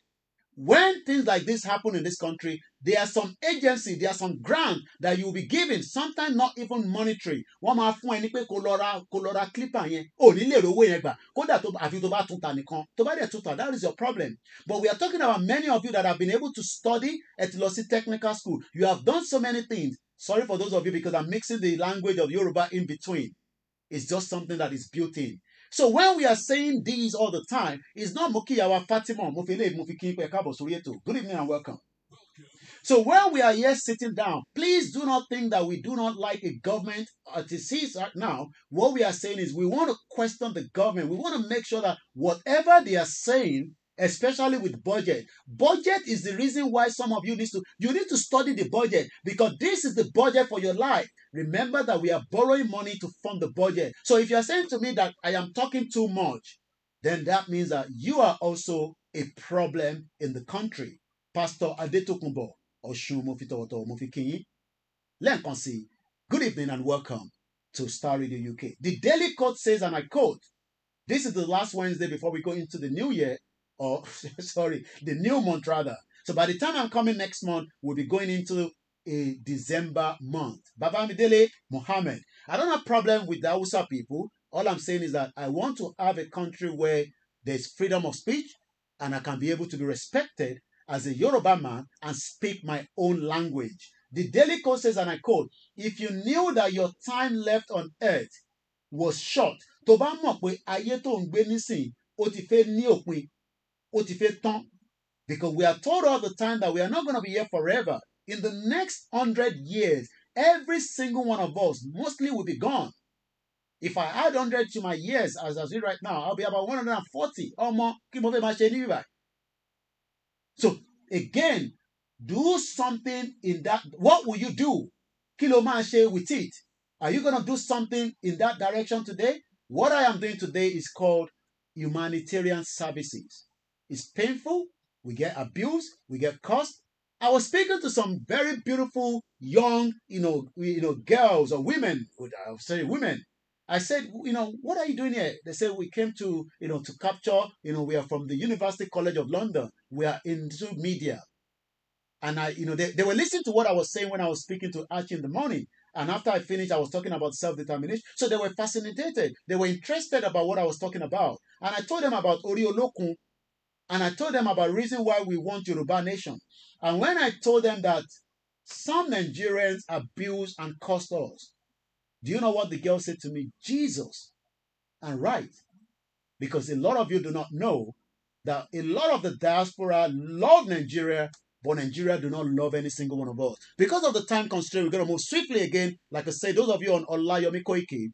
When things like this happen in this country, there are some agency, there are some grants that you will be given, sometimes not even monetary. Wọ́n máa fún ẹ ní pé kó lọ ra clipper yẹn. Ò ní lè rówó yẹn gbà. Kódà àfi tó bá tún ta nìkan. Tó bá dẹ̀ tún ta, that is your problem. But we are talking about many of you that have been able to study at Losi Technical School. You have done so many things. Sorry for those of you because I'm mixing the language of Yoruba in between. It's just something that is built in. So when we are saying these all the time, it's not Mukiyawa Fatima, Good evening and welcome. So when we are here sitting down, please do not think that we do not like a government. As it is right now, what we are saying is we want to question the government. We want to make sure that whatever they are saying, especially with budget is the reason why some of you need to study the budget, because this is the budget for your life. Remember that we are borrowing money to fund the budget. So if you are saying to me that I am talking too much, then that means that you are also a problem in the country. Pastor Adetokunbo Oshun Mofitowoto Mofikinyi. Lenkonsi, good evening and welcome to Star Radio UK. The Daily Quote says, and I quote, this is the last Wednesday before we go into the new year, or sorry, the new month rather. So by the time I'm coming next month, we'll be going into a December month. Baba Midele Mohammed. I don't have problem with the Hausa people. All I'm saying is that I want to have a country where there's freedom of speech and I can be able to be respected as a Yoruba man and speak my own language. The Daily Quote says, and I quote, if you knew that your time left on earth was short, tó bá mọ̀ pé ayé tó ń gbé nísìn ó ti fẹ́ ní òpin, ó ti fẹ́ tán, because we are told all the time that we are not going to be here forever. In the next 100 years, every single one of us mostly will be gone. If I add 100 to my years, as I see right now, I'll be about 140 or more. So again, do something in that. What will you do? Kilo manche with it. Are you going to do something in that direction today? What I am doing today is called humanitarian services. It's painful. We get abused. We get cursed. I was speaking to some very beautiful young, girls or women. I'll say women. I said, what are you doing here? They said, we came to capture, we are from the University College of London. We are into media. And they were listening to what I was saying when I was speaking to Archie in the morning. And after I finished, I was talking about self-determination. So they were fascinated. They were interested about what I was talking about. And I told them about Oriolokun. And I told them about the reason why we want Yoruba nation. And when I told them that some Nigerians abuse and curse us, do you know what the girl said to me? Jesus. And right. Because a lot of you do not know that a lot of the diaspora love Nigeria, but Nigeria do not love any single one of us. Because of the time constraint, we're going to move swiftly again. Like I said, those of you on Olayomi Koiki,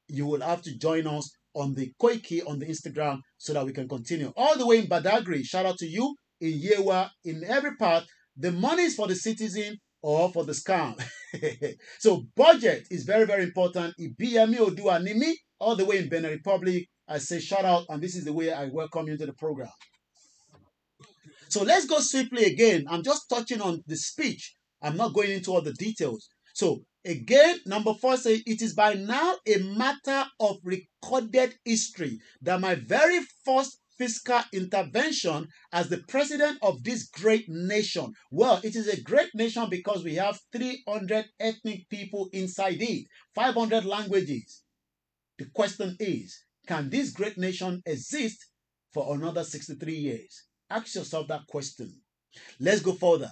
you will have to join us on the Koiki on the Instagram so that we can continue. All the way in Badagry, shout out to you. In Yewa, in every part, the money is for the citizen or for the scam. So budget is very, very important. Ibiyemi Oduanimi, all the way in Benin Republic, I say shout out, and this is the way I welcome you to the program. So let's go swiftly again. I'm just touching on the speech. I'm not going into all the details. So again, number 4 says, it is by now a matter of recorded history that my very first fiscal intervention as the president of this great nation. Well, it is a great nation because we have 300 ethnic people inside it, 500 languages. The question is, can this great nation exist for another 63 years? Ask yourself that question. Let's go further.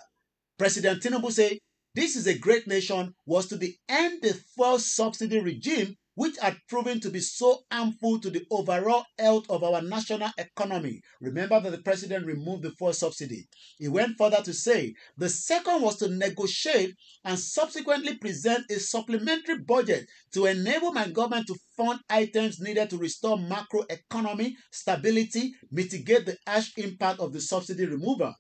President Tinubu said, this is a great nation was to the end the fuel subsidy regime which had proven to be so harmful to the overall health of our national economy. Remember that the president removed the fuel subsidy. He went further to say, the second was to negotiate and subsequently present a supplementary budget to enable my government to fund items needed to restore macroeconomy stability, mitigate the harsh impact of the subsidy removal.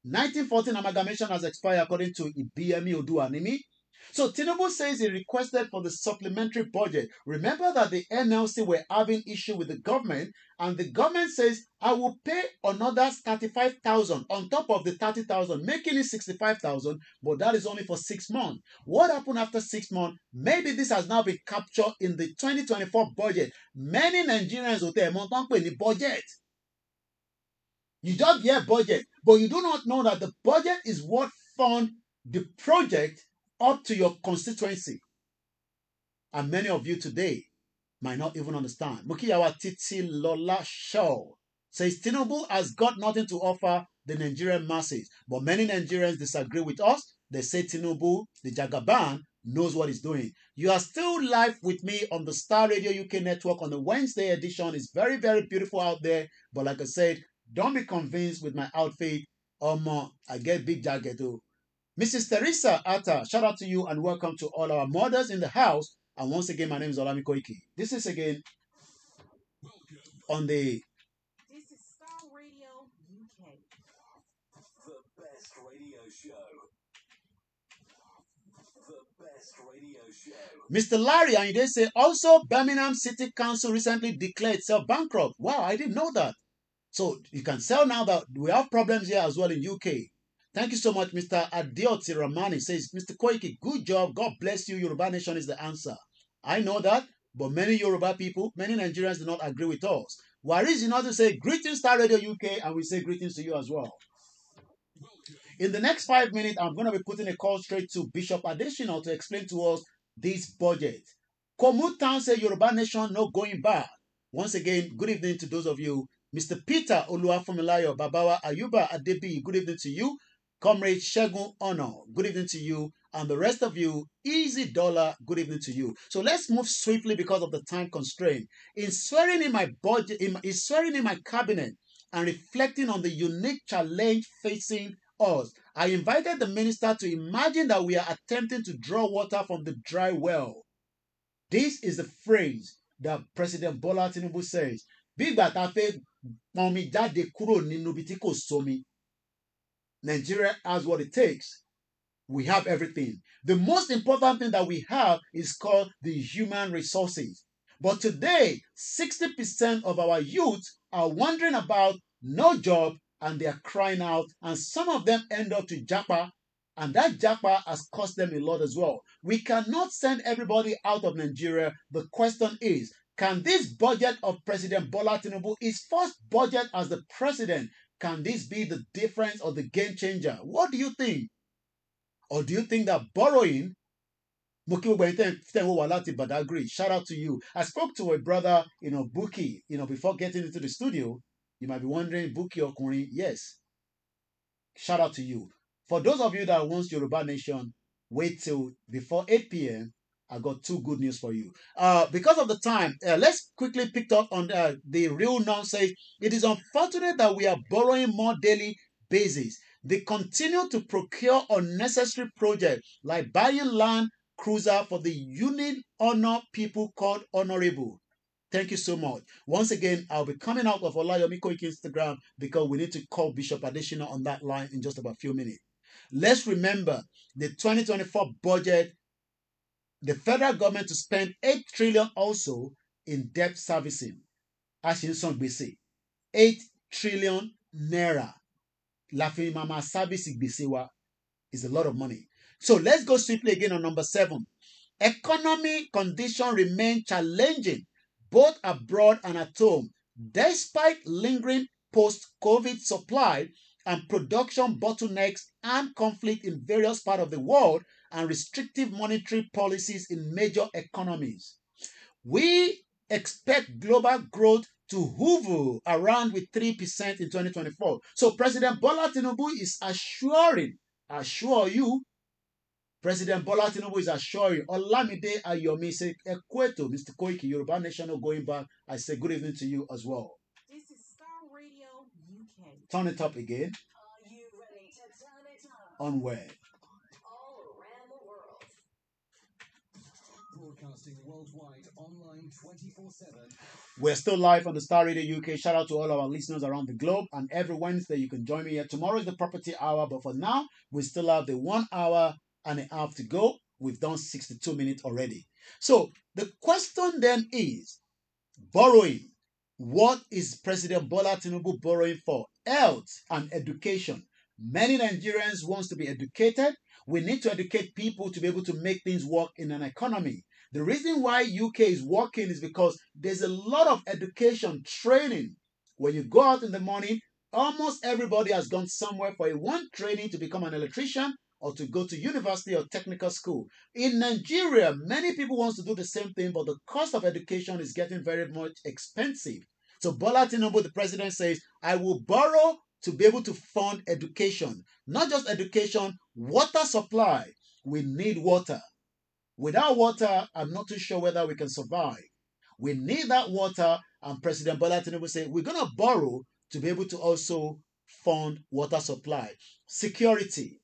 1914 amalgamation has expired according to Ibiyemi Oduanimi. So Tinubu says he requested for the supplementary budget. Remember that the NLC were having issue with the government, and the government says, I will pay another 35,000 on top of the 30,000, making it 65,000, but that is only for 6 months. What happened after 6 months? Maybe this has now been captured in the 2024 budget. Many Nigerians will tell you, budget. You just hear budget, but you do not know that the budget is what fund the project up to your constituency. And many of you today might not even understand. Mukiyawa Titi Lola Shaw says Tinubu has got nothing to offer the Nigerian masses, but many Nigerians disagree with us. They say Tinubu, the Jagaban, knows what he's doing. You are still live with me on the Star Radio UK network on the Wednesday edition. It's very, very beautiful out there. But like I said, don't be convinced with my outfit. I get big jacket too. Mrs. Teresa Atta, shout out to you and welcome to all our mothers in the house. And once again, my name is Olami Koiki. This is again on the... This is Star Radio UK. The best radio show. The best radio show. Mr. Larry, and they say also Birmingham City Council recently declared itself bankrupt. Wow, I didn't know that. So you can sell now that we have problems here as well in UK. Thank you so much, Mr. Adioti Ramani says, Mr. Koiki, good job. God bless you. Yoruba Nation is the answer. I know that, but many Yoruba people, many Nigerians do not agree with us. Waris, you know to say greetings, Star Radio UK, and we say greetings to you as well. In the next 5 minutes, I'm going to be putting a call straight to Bishop Adesina to explain to us this budget. Komu Town say Yoruba Nation no going back. Once again, good evening to those of you. Mr. Peter Oluwafumilayo Babawa Ayuba Adebi, good evening to you. Comrade Shegun Ono, good evening to you. And the rest of you, Easy Dollar, good evening to you. So let's move swiftly because of the time constraint. In swearing in my budget, in swearing in my cabinet and reflecting on the unique challenge facing us, I invited the minister to imagine that we are attempting to draw water from the dry well. This is the phrase that President Bola Tinubu says. Big Batafe Momi Jade Kuro Ninubitiko Somi. Nigeria has what it takes. We have everything. The most important thing that we have is called the human resources. But today, 60% of our youth are wondering about no job and they are crying out, and some of them end up to Japa, and that Japa has cost them a lot as well. We cannot send everybody out of Nigeria. The question is, can this budget of President Bola Tinubu, his first budget as the president, can this be the difference or the game changer? What do you think? Or do you think that borrowing, shout out to you. I spoke to a brother, Buki, before getting into the studio. You might be wondering, Buki or Kuri? Yes. Shout out to you. For those of you that wants Yoruba Nation, wait till before 8 p.m. I got 2 good news for you. Because of the time, let's quickly pick up on the real nonsense. It is unfortunate that we are borrowing more daily basis. They continue to procure unnecessary projects like buying land cruiser for the unique honor people called honorable. Thank you so much. Once again, I'll be coming out of Olayomi Koiki Instagram because we need to call Bishop Adesina on that line in just about a few minutes. Let's remember the 2024 budget, the federal government to spend 8 trillion also in debt servicing. As in some BC, 8 trillion naira. Laughing mama service gbese is a lot of money. So let's go swiftly again on number 7. Economy conditions remain challenging both abroad and at home, despite lingering post-COVID supply and production bottlenecks and conflict in various parts of the world and restrictive monetary policies in major economies. We expect global growth to hover around with 3% in 2024. So President Bola Tinubu is assure you, President Bola Tinubu is assuring Olamide Ayomi say Ekweto, Mr. Koiki, Yoruba National going back. I say good evening to you as well. This is Star Radio UK. Turn it up again. Are you ready to turn it up? On where? All around the world. Broadcasting worldwide, online 24/7. We're still live on the Star Radio UK. Shout out to all our listeners around the globe. And every Wednesday, you can join me here. Tomorrow is the property hour. But for now, we still have the 1 hour and a half to go. We've done 62 minutes already. So the question then is, borrowing. What is President Bola Tinubu borrowing for? Health and education. Many Nigerians want to be educated. We need to educate people to be able to make things work in an economy. The reason why UK is working is because there's a lot of education training. When you go out in the morning, almost everybody has gone somewhere for a one training to become an electrician or to go to university or technical school. In Nigeria, many people want to do the same thing, but the cost of education is getting very much expensive. So Bola Tinubu, the president, says, I will borrow to be able to fund education. Not just education, water supply. We need water. Without water, I'm not too sure whether we can survive. We need that water, and President Bola Tinubu said, we're going to borrow to be able to also fund water supply. Security.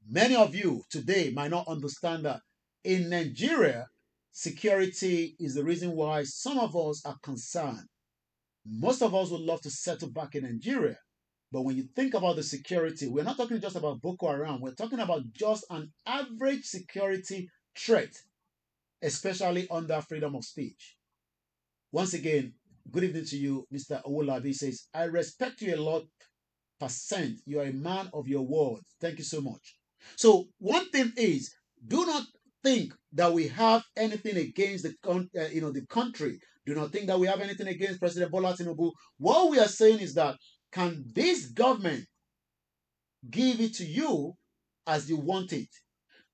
Many of you today might not understand that in Nigeria, security is the reason why some of us are concerned. Most of us would love to settle back in Nigeria. But when you think about the security, we're not talking just about Boko Haram. We're talking about just an average security threat, especially under freedom of speech. Once again, good evening to you, Mr. Owolabi says, I respect you a lot, %. You are a man of your word. Thank you so much. So one thing is, do not think that we have anything against the country. Do not think that we have anything against President Bola Tinubu. What we are saying is that, can this government give it to you as you want it?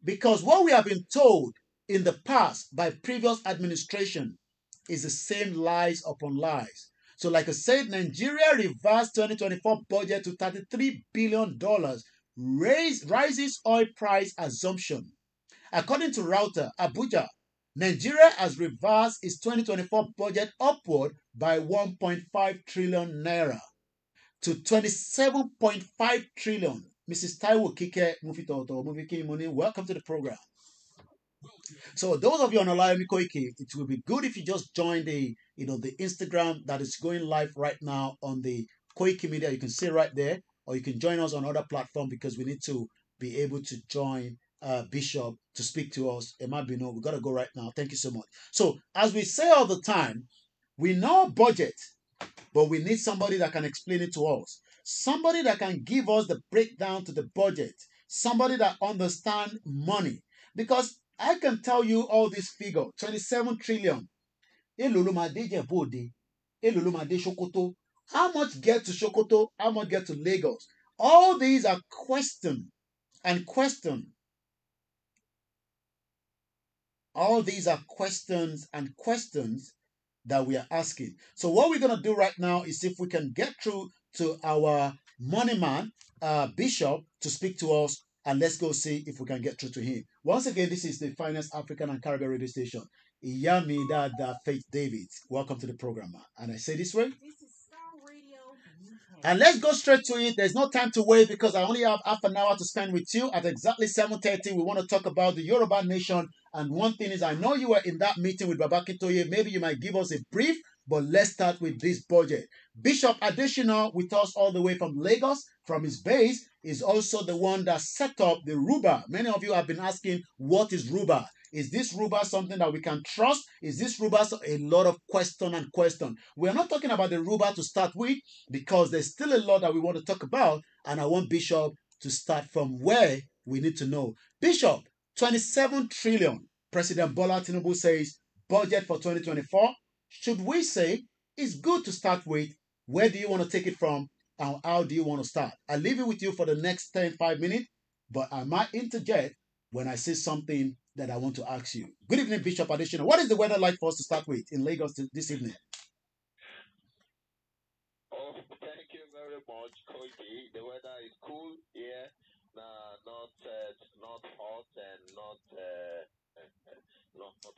Because what we have been told in the past by previous administration is the same lies upon lies. So like I said, Nigeria reversed 2024 budget to $33 billion, rises oil price assumption. According to Router, Abuja, Nigeria has reversed its 2024 budget upward by 1.5 trillion naira to 27.5 trillion. Mrs. Taiwo Kike Mufitoto Mufiki Muni, welcome to the program. So those of you on Olayomi Koiki, it will be good if you just join the Instagram that is going live right now on the Koiki Media. You can see right there, or you can join us on other platform because we need to be able to join Bishop to speak to us. Emma Bino, we got to go right now. Thank you so much. So as we say all the time, we know budget, but we need somebody that can explain it to us. Somebody that can give us the breakdown to the budget. Somebody that understands money. Because I can tell you all these figures, 27 trillion. Sokoto. How much get to Sokoto? How much get to Lagos? All these are question and question. All these are questions and questions that we are asking. So what we're going to do right now is if we can get through to our money man, Bishop, to speak to us, and let's go see if we can get through to him. Once again, this is the finest African and Caribbean radio station. Iyami Dada Faith David. Welcome to the program. And I say this way. This is Star Radio UK. And let's go straight to it. There's no time to wait because I only have half an hour to spend with you. At exactly 7:30, we want to talk about the Yoruba nation. And one thing is, I know you were in that meeting with Baba Kintoye. Maybe you might give us a brief But let's start with this budget. Bishop Additional, with us all the way from Lagos, from his base, is also the one that set up the RUBA. Many of you have been asking, what is RUBA? Is this RUBA something that we can trust? Is this RUBA a lot of question? We're not talking about the RUBA to start with, because there's still a lot that we want to talk about, and I want Bishop to start from where we need to know. Bishop, 27 trillion, President Bola Tinubu says, budget for 2024. Should we say it's good to start with? Where do you want to take it from? And how do you want to start? I'll leave it with you for the next 5 minutes, but I might interject when I say something that I want to ask you. Good evening, Bishop Additional. What is the weather like for us to start with in Lagos this evening? Oh, thank you very much, Koji. The weather is cool here. Not hot and not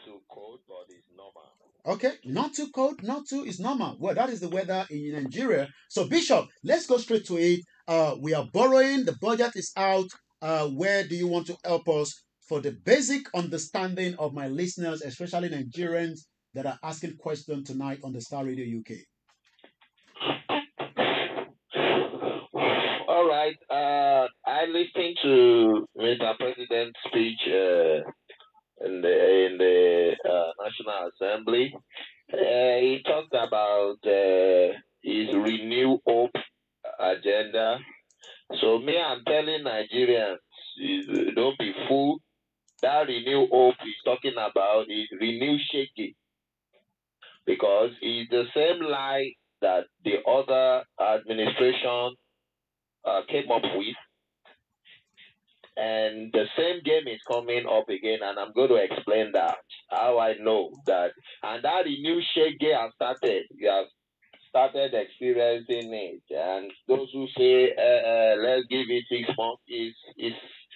too cold, but it's normal. Okay, not too cold, not too is normal. Well, that is the weather in Nigeria. So, Bishop, let's go straight to it. We are borrowing. The budget is out. Where do you want to help us for the basic understanding of my listeners, especially Nigerians that are asking questions tonight on the Star Radio UK? All right. I listened to Mr. President's speech in the National Assembly. He talked about his Renew Hope agenda. So me, I'm telling Nigerians, don't be fooled. That Renew Hope he's talking about is Renew Shaky, because it's the same lie that the other administration came up with, and the same game is coming up again, and I'm going to explain that, how I know that. And that Renew Shaky has started. You have started experiencing it, and those who say let's give it 6 months, it's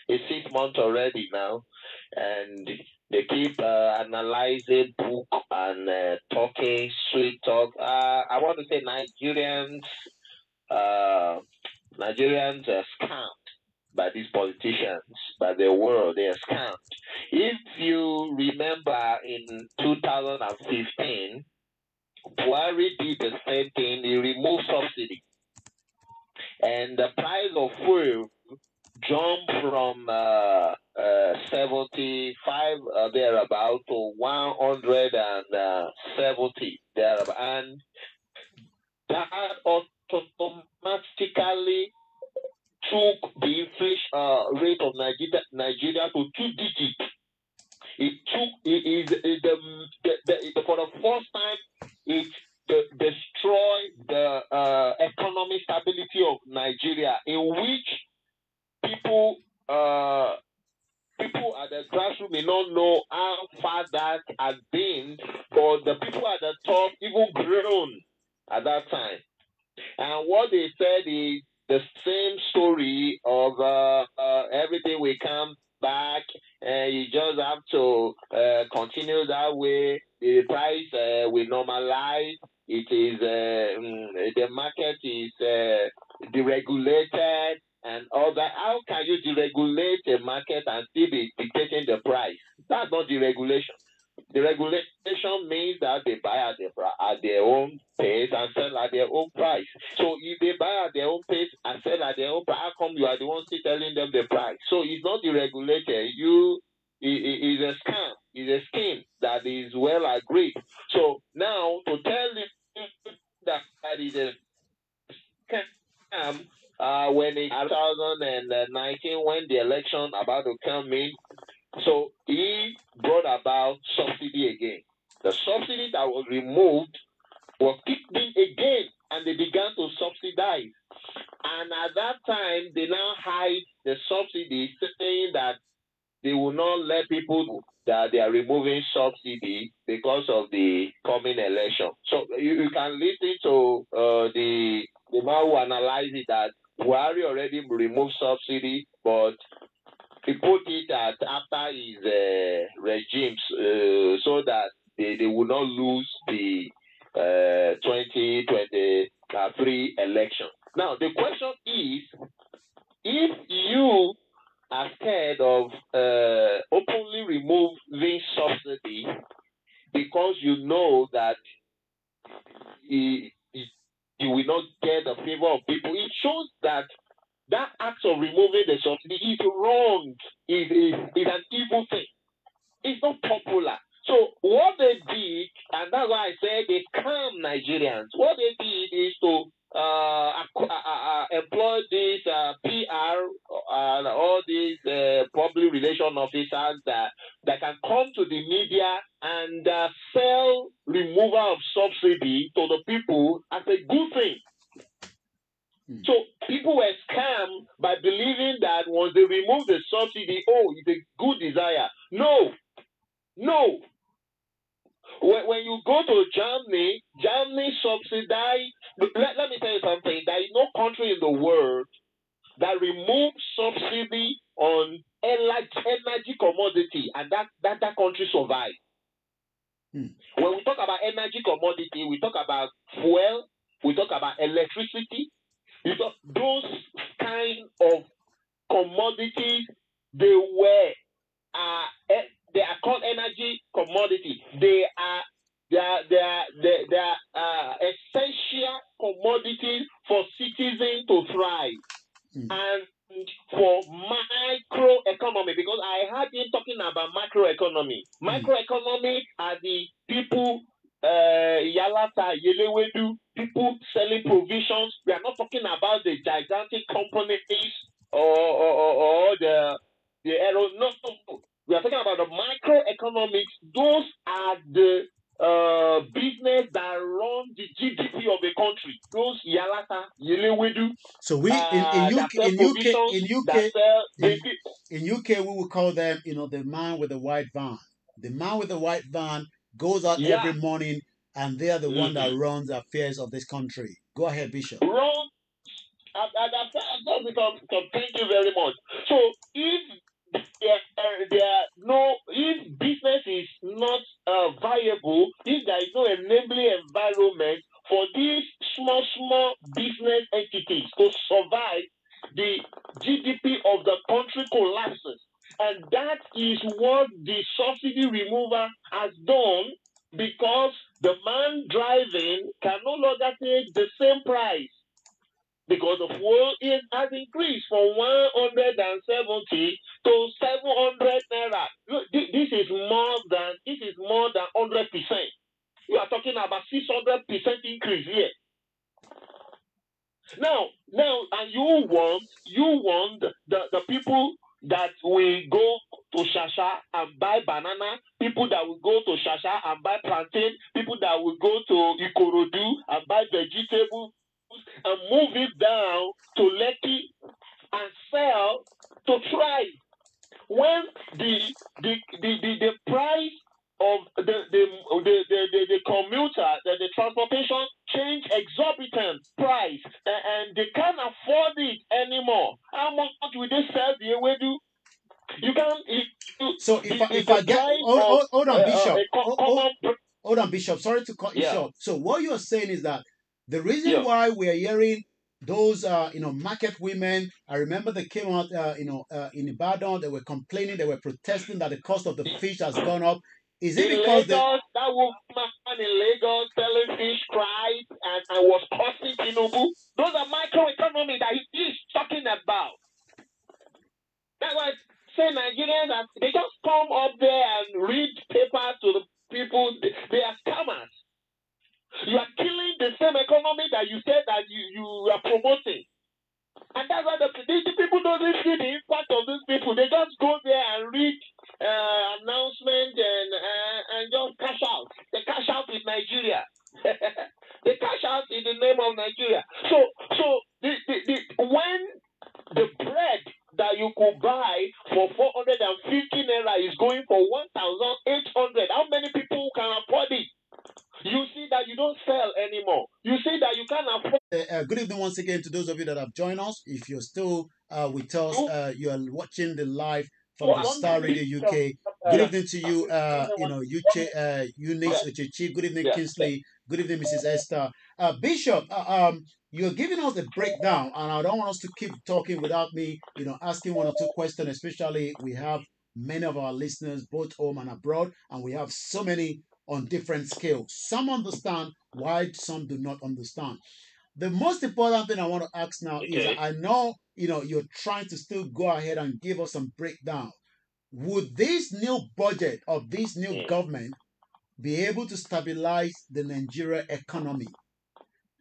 6 months already now, and they keep analyzing book and talking sweet talk. I want to say Nigerians scammed by these politicians, by the world. They are scammed. If you remember, in 2015, Buhari did the same thing. He removed subsidy, and the price of fuel jumped from 75 thereabout to 170 thereabout, and that automatically took the inflation rate of Nigeria to 2 digits. For the first time, it destroyed the economic stability of Nigeria, in which people at the grassroots may not know how far that has been, but the people at the top even groaned at that time. And what they said is the same story of everything will come back, and you just have to continue that way. The price will normalize. It is the market is deregulated and all that. How can you deregulate a market and still be dictating the price? That's not deregulation. The regulation means that they buy at their own pace and sell at their own price. So if they buy at their own pace and sell at their own price, how come you are the one still telling them the price? So it's not deregulated. It's a scam. It's a scheme that is well agreed. So now to tell you that is a scam, when in 2019, when the election about to come in, so he brought about subsidy again. The subsidy that was removed was kicked in again, and they began to subsidize. And at that time, they now hide the subsidy, saying that they will not let people know that they are removing subsidy because of the coming election. So you can listen to the man who analyzed it, that Buhari already removed subsidy, but he put it at after his regimes so that they will not lose the 2023 election. Now, the question is, if you are scared of openly removing subsidy because you know that you will not get the favor of people. It shows that act of removing the subsidy is wrong, is an evil thing. It's not popular. So what they did, and that's why I said they scam Nigerians. What they did is to employ these PR and all these public relation officers that can come to the media and sell removal of subsidy to the people as a good thing. So people were scammed by believing that once they remove the subsidy, it's a good desire. No. When you go to Germany subsidize. Let me tell you something. There is no country in the world that removes subsidy on energy commodity, and that country survives. When we talk about energy commodity, we talk about fuel, we talk about electricity. Those kind of commodities, they are called energy commodity. They are essential commodities for citizens to thrive and for microeconomy. Because I heard him talking about macroeconomy. Microeconomy are the people. Yalata, Yelewedu, people selling provisions. We are not talking about the gigantic companies or the aero. No. We are talking about the microeconomics. Those are the business that run the GDP of a country. Those Yalata, Yelewedu. So we in UK we will call them, the man with the white van. The man with the white van goes out every morning, and they are the one that runs the affairs of this country. Go ahead, Bishop. Thank you very much. So if if business is not viable, if there is no enabling environment for these small business entities to survive, the GDP of the country collapses. And that is what the subsidy remover has done, because the man driving can no longer take the same price, because the fuel has increased from 170 to 700 naira. This is more than 100%. You are talking about 600% increase here. Now, and you want the people that will go to Shasha and buy banana, people that will go to Shasha and buy plantain, people that will go to Ikorodu and buy vegetables and move it down to Lekki and sell to thrive. When the price of the commuter, the transportation change exorbitant price, and they can't afford it anymore. How much will they sell the Ewedu? You can't. So if I get hold on, Bishop. Hold on, Bishop. Sorry to cut you short. So what you're saying is that the reason why we are hearing those market women, I remember they came out in Ibadan, they were complaining, they were protesting that the cost of the fish has gone up. Is it because that woman in Lagos selling fish cried and was costing Tinubu? Those are microeconomy that he is talking about. That's why I say Nigerians they just come up there and read papers to the people. They are scammers. You are killing the same economy that you said that you are promoting. And that's why the people don't see the impact of these people. They just go there and read announcement and just cash out. They cash out in Nigeria. They cash out in the name of Nigeria. So when the bread that you could buy for 450 naira is going for 1,800, how many people can afford it? You see that you don't sell anymore. You see that you can't afford. Good evening once again to those of you that have joined us. If you're still with us, you are watching the live from the Star Radio UK. Good evening to you, Eunice Ochechi. Good evening, Kingsley. Good evening, Mrs. Esther. Bishop, you're giving us a breakdown, and I don't want us to keep talking without me, asking one or two questions. Especially, we have many of our listeners both home and abroad, and we have so many on different scales. Some understand why some do not understand. The most important thing I want to ask now is Okay. I know you're trying to still go ahead and give us some breakdown. Would this new budget of this new government be able to stabilize the Nigeria economy?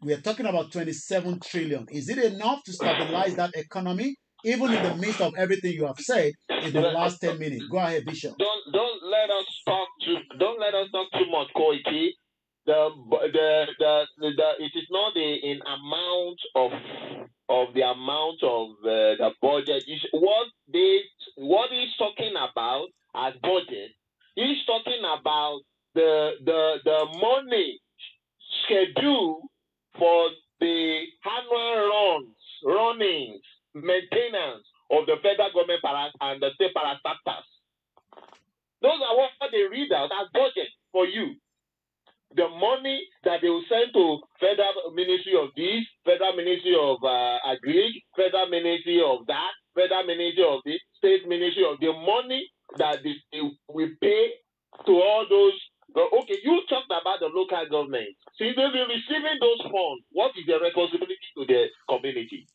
We are talking about 27 trillion. Is it enough to stabilize that economy, even in the midst of everything you have said in the last 10 minutes? Go ahead, Bishop. Don't let us talk too much, Koiki. It is not in amount of the amount of the budget. What he's talking about as budget, he's talking about the money schedule for the annual runnings, maintenance of the federal government and the state parastatals. Those are what they read out as budget for you. The money that they will send to Federal Ministry of this, Federal Ministry of Agri, Federal Ministry of that, Federal Ministry of this, State Ministry of the money that they will pay to all those. Okay, you talked about the local government. See, they'll be receiving those funds. What is their responsibility to the community?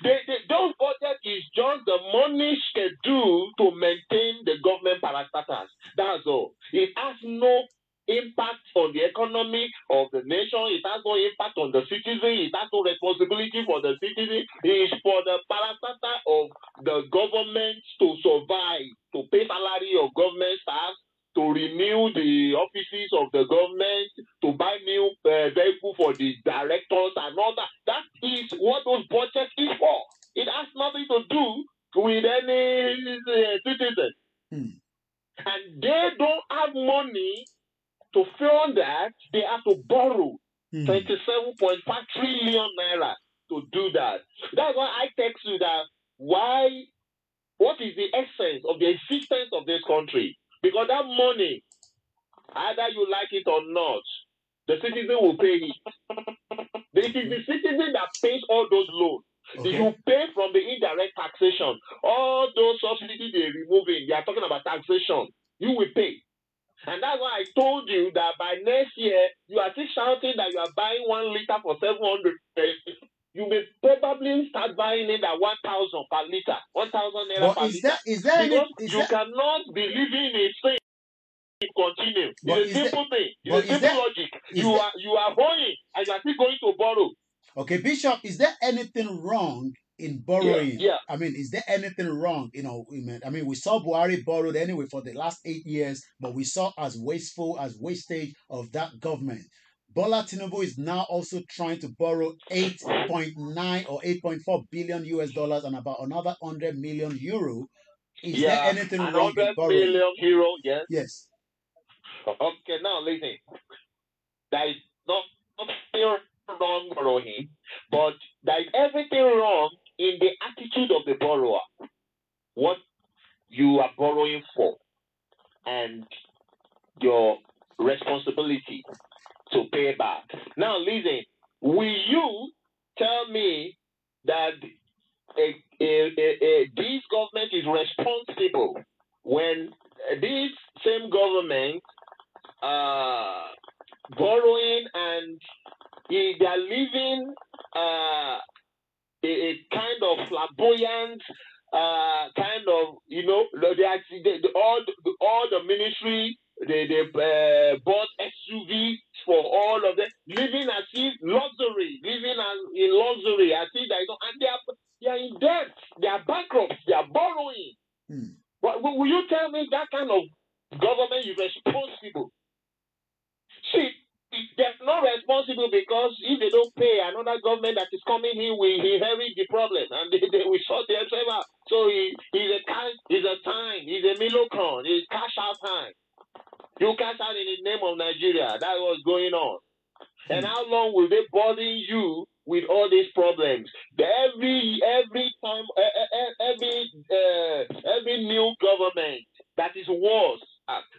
Those budget is just the money scheduled to maintain the government parastatals. That's all. It has no impact on the economy of the nation. It has no impact on the citizen. It has no responsibility for the citizen. It is for the parastatal of the government to survive, to pay salary of government staff, to renew the offices of the government, to buy new vehicle for the directors and all that. That is what those budgets is for. It has nothing to do with any citizen. And they don't have money to fund that. They have to borrow 27.5 trillion naira to do that. That's why I text you that what is the essence of the existence of this country? Because that money, either you like it or not, the citizen will pay it. It is the citizen that pays all those loans. Okay. You pay from the indirect taxation. All those subsidies they're removing, they are talking about taxation. You will pay. And that's why I told you that by next year, you are still shouting that you are buying 1 liter for 700. You may probably start buying it at 1,000 per liter, 1,000 naira per liter. You cannot be living in sin. Continue. It's a simple thing. It's a simple logic. You are owing and you are still going to borrow. Okay, Bishop, is there anything wrong in borrowing? Yeah. I mean, is there anything wrong? I mean, we saw Buhari borrowed anyway for the last 8 years, but we saw as wasteful, as wastage of that government. Bola Tinubu is now also trying to borrow 8.9 or 8.4 billion US dollars and about another 100 million euro. Is there anything wrong in borrowing? 100 million euro, yes. Yes. Okay, now listen. There is nothing wrong borrowing, but there is everything wrong in the attitude of the borrower. What you are borrowing for and your responsibility to pay back. Now listen, will you tell me that this government is responsible when this same government borrowing and they are living a kind of flamboyant kind of, all the ministry, they bought SUVs for all of them, living as if luxury, in luxury, as if and they are in debt, they are bankrupt, they are borrowing. But will you tell me that kind of government is responsible? See, they're not responsible because if they don't pay, another government that is coming in will inherit the problem and they will sort themselves out. So it's a milocron, it's cash out time. You cash out in the name of Nigeria. That's what's going on. And how long will they burden you with all these problems? Every time, every new government that is worse,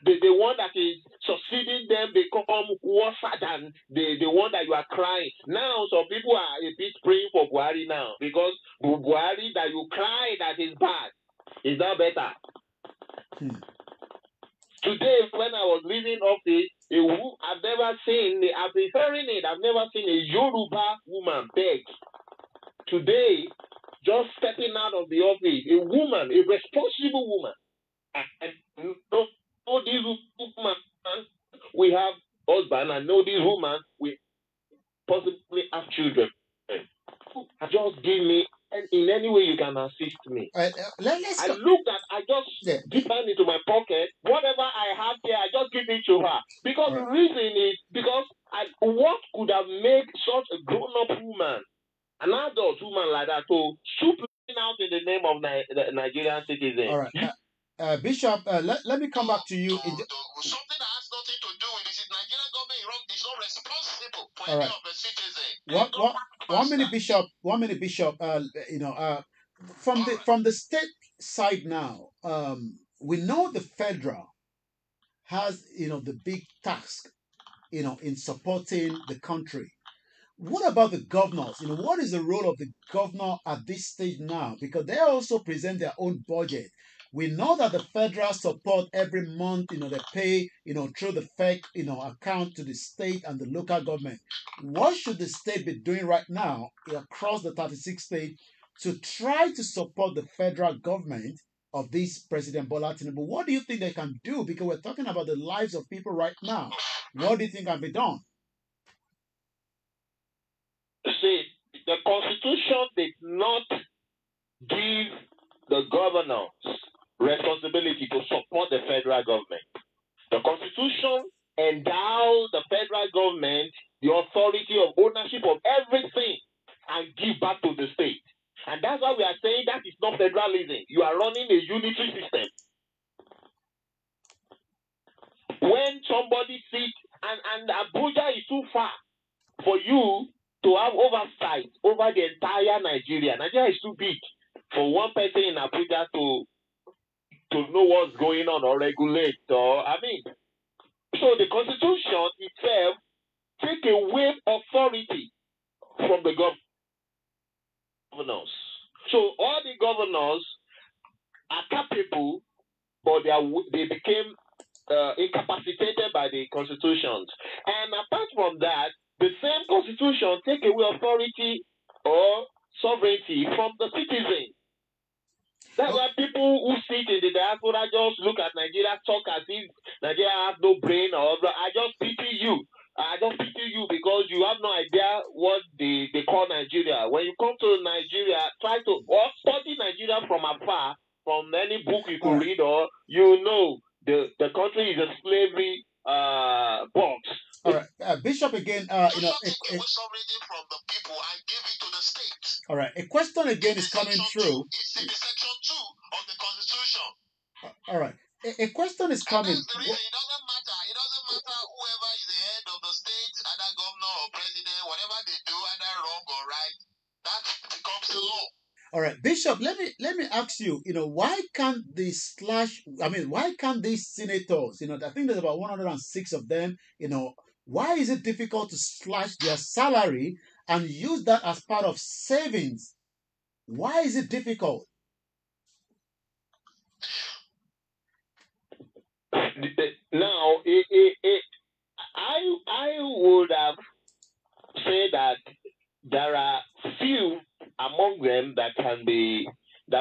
the one that is succeeding them become worse than the one that you are crying. Now, some people are a bit praying for Buhari now because Buhari that you cry that is bad is now better. Today, when I was leaving off never seen, I've been hearing it, I've never seen a Yoruba woman beg. Today, just stepping out of the office, a woman, a responsible woman, and know this woman, we have husband, and know this woman, we possibly have children. Just give me, and in any way you can assist me. Let's I go. looked at, I just dip hand into my pocket. Whatever I have there, I just give it to her. Because the reason is because what could have made such a grown-up woman, an adult woman like that, to swoop out in the name of the Nigerian citizen? All right, Bishop. Let me come back to you. Something that has nothing to do with this. Nigerian government is not responsible for All any right. of the citizens. 1 minute, Bishop. 1 minute, Bishop. From the state side now, we know the federal has the big task in supporting the country. What about the governors? What is the role of the governor at this stage now? Because they also present their own budget. We know that the federal support every month, they pay, through the FEC, account to the state and the local government. What should the state be doing right now across the 36 states to try to support the federal government of this President Bola Tinubu? What do you think they can do? Because we're talking about the lives of people right now. What do you think can be done? See, the Constitution did not give the governors responsibility to support the federal government. The Constitution endowed the federal government the authority of ownership of everything and give back to the state. And that's why we are saying that is not federalism. You are running a unitary system. When somebody sits, and Abuja is too far for you to have oversight over the entire Nigeria. Nigeria is too big for one person in Abuja to know what's going on or regulate. So the Constitution itself take away authority from the governors. So all the governors are capable, but they became incapacitated by the constitutions. And apart from that, the same constitution take away authority or sovereignty from the citizen. That's why people who sit in the diaspora just look at Nigeria, talk as if Nigeria has no brain, or I just pity you. I just pity you because you have no idea what they call Nigeria. When you come to Nigeria, try to study Nigeria from afar, from any book you could read, or the country is a slavery box. All right, Bishop again. Take away sovereignty from the people and give it to the state. All right, a question again is coming through. It's in the section 2 of the Constitution. All right, a question is coming. That's the reason. It doesn't matter. It doesn't matter whoever is the head of the state, either governor or president, whatever they do, either wrong or right, that becomes the law. All right, Bishop, let me ask you, why can't these senators, I think there's about 106 of them, why is it difficult to slash their salary and use that as part of savings? Why is it difficult? Now, I would have said that there are few among them that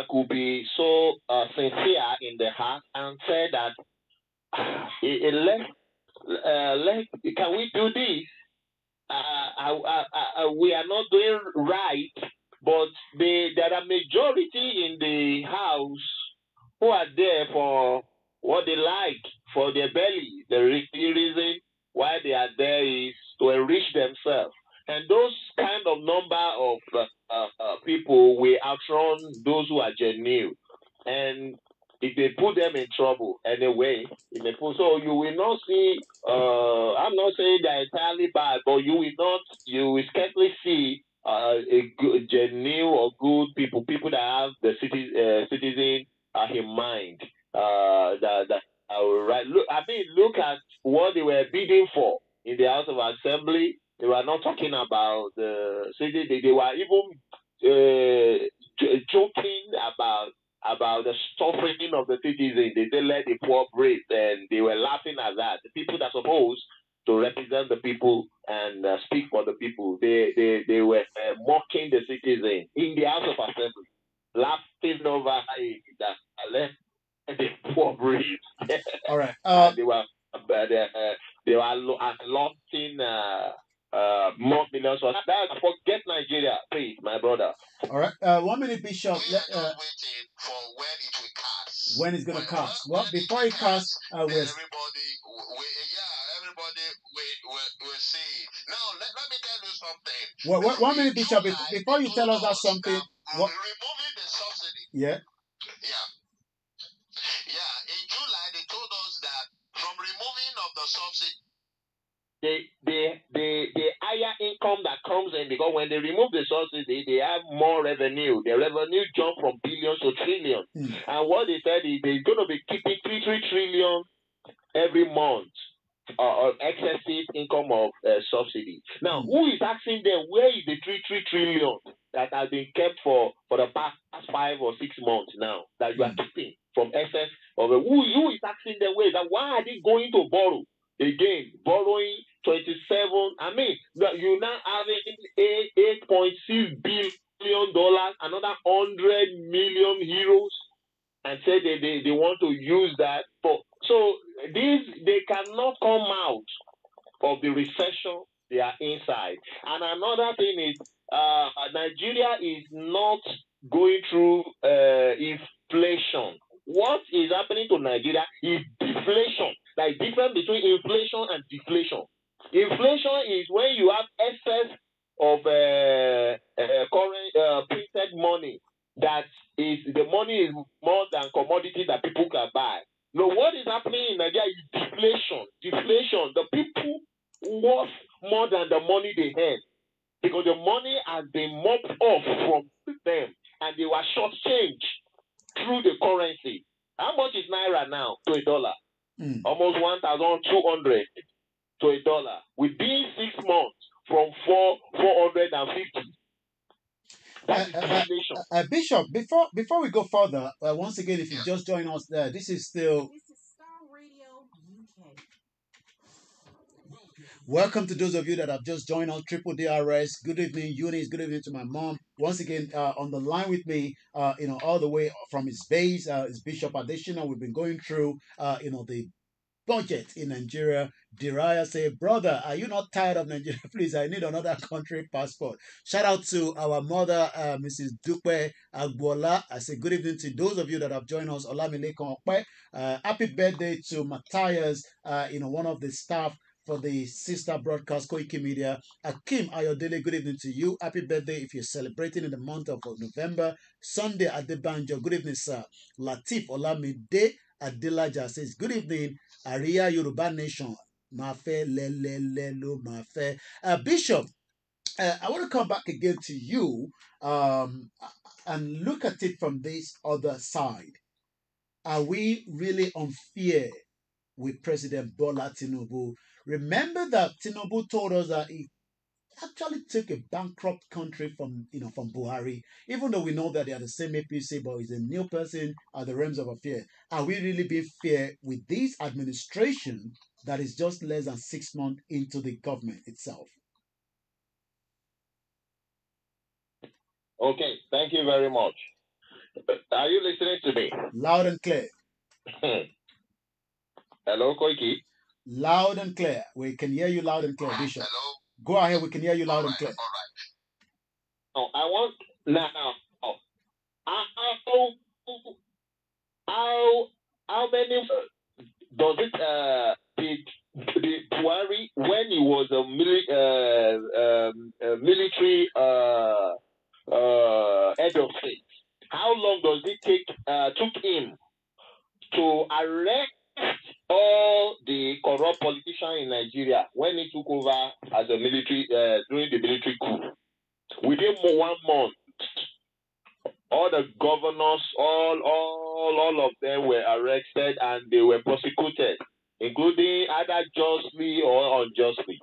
could be so sincere in the heart and say that can we do this? We are not doing right, but there are majority in the house who are there for what they like, for their belly. The reason why they are there is to enrich themselves. And those kind of number of people will outrun those who are genuine. And if they put them in trouble anyway, so you will not see, I'm not saying they're entirely bad, but you will scarcely see a good, genuine or good people that have the citizen in mind. Right. Look at what they were bidding for in the House of Assembly. They were not talking about the city. They were even joking about the suffering of the citizens. They let the poor breathe, and they were laughing at that. The people that supposed to represent the people and speak for the people. They were mocking the citizen in the House of Assembly, laughing over that the poor breed. All right. They were allotting more millions. That's forget Nigeria, please, my brother. All right. 1 minute, Bishop. We are just waiting for when it will cast. When it's going to cast. Well, before it casts, everybody will see. Now, let me tell you something. Well, Now, 1 minute, Bishop. July, Before you tell us that something. Removing the subsidy. Yeah. Yeah. In July, they told us that from removing of the subsidy, the higher income that comes in, because when they remove the subsidy, they have more revenue. The revenue jumped from billions to trillions. And what they said is they're going to be keeping 3 trillion every month of excessive income of subsidy. Now, who is asking them where is the 3 trillion that has been kept for the past 5 or 6 months now that you are keeping from excess of who is asking them where is that? Why are they going to borrow? Again, borrowing 27. I mean, you now having $8.6 billion, another 100 million euros, and say they want to use that for. So they cannot come out of the recession they are inside. And another thing is, Nigeria is not going through inflation. What is happening to Nigeria is deflation. There is difference between inflation and deflation. Inflation is when you have excess of current printed money. That is, the money is more than commodity that people can buy. No, what is happening in Nigeria is deflation. Deflation. The people worth more than the money they have, because the money has been mopped off from them, and they were shortchanged through the currency. How much is naira now to a dollar? Almost 1,200 to a dollar. Within 6 months, from 450. Bishop, before we go further, once again, if you just join us there, this is Star Radio UK. Welcome to those of you that have just joined us, Triple DRS. Good evening, Eunice. Good evening to my mom. Once again, on the line with me, all the way from his base, is Bishop Additional. We've been going through, the budget in Nigeria. Diraya say, brother, are you not tired of Nigeria? Please, I need another country passport. Shout out to our mother, Mrs. Dupe Agbola. I say good evening to those of you that have joined us. Olamilekon Okpe. Happy birthday to Matthias, one of the staff for the sister broadcast Koiki Media. Akim Ayodele, good evening to you. Happy birthday if you're celebrating in the month of November. Sunday Adebanjo, good evening, sir. Latif Olamide Adelaja says, good evening, Aria Yoruba Nation. Mafe lelelo mafe. Bishop, I want to come back again to you and look at it from this other side. Are we really unfair with President Bola Tinubu? Remember that Tinubu told us that he actually took a bankrupt country from Buhari, even though we know that they are the same APC, but he's a new person at the realms of affairs. Are we really being fair with this administration that is just less than 6 months into the government itself? Okay, thank you very much. Are you listening to me? Loud and clear. Hello, Koiki. Loud and clear. We can hear you loud and clear, Bishop. Hello? Go ahead, we can hear you loud and clear. All right. I want now. How many does it the Buhari, when he was a military head of state, how long does it took him to arrest all the corrupt politicians in Nigeria when he took over as a military during the military coup? Within 1 month, all the governors, all of them were arrested and they were prosecuted, including either justly or unjustly.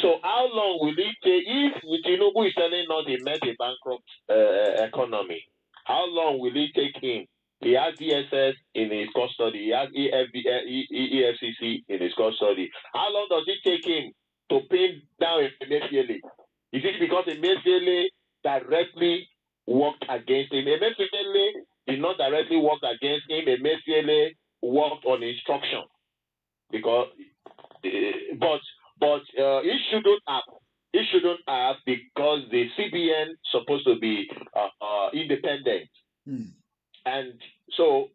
So how long will it take, if Tinubu is telling us he met a bankrupt economy, how long will it take him He has DSS in his custody. He has EFCC in his custody. How long does it take him to pin down Emefiele? Is it because Emefiele directly worked against him? Emefiele did not directly work against him. Emefiele worked on instruction because, but it shouldn't have. It shouldn't have because the CBN supposed to be independent. And so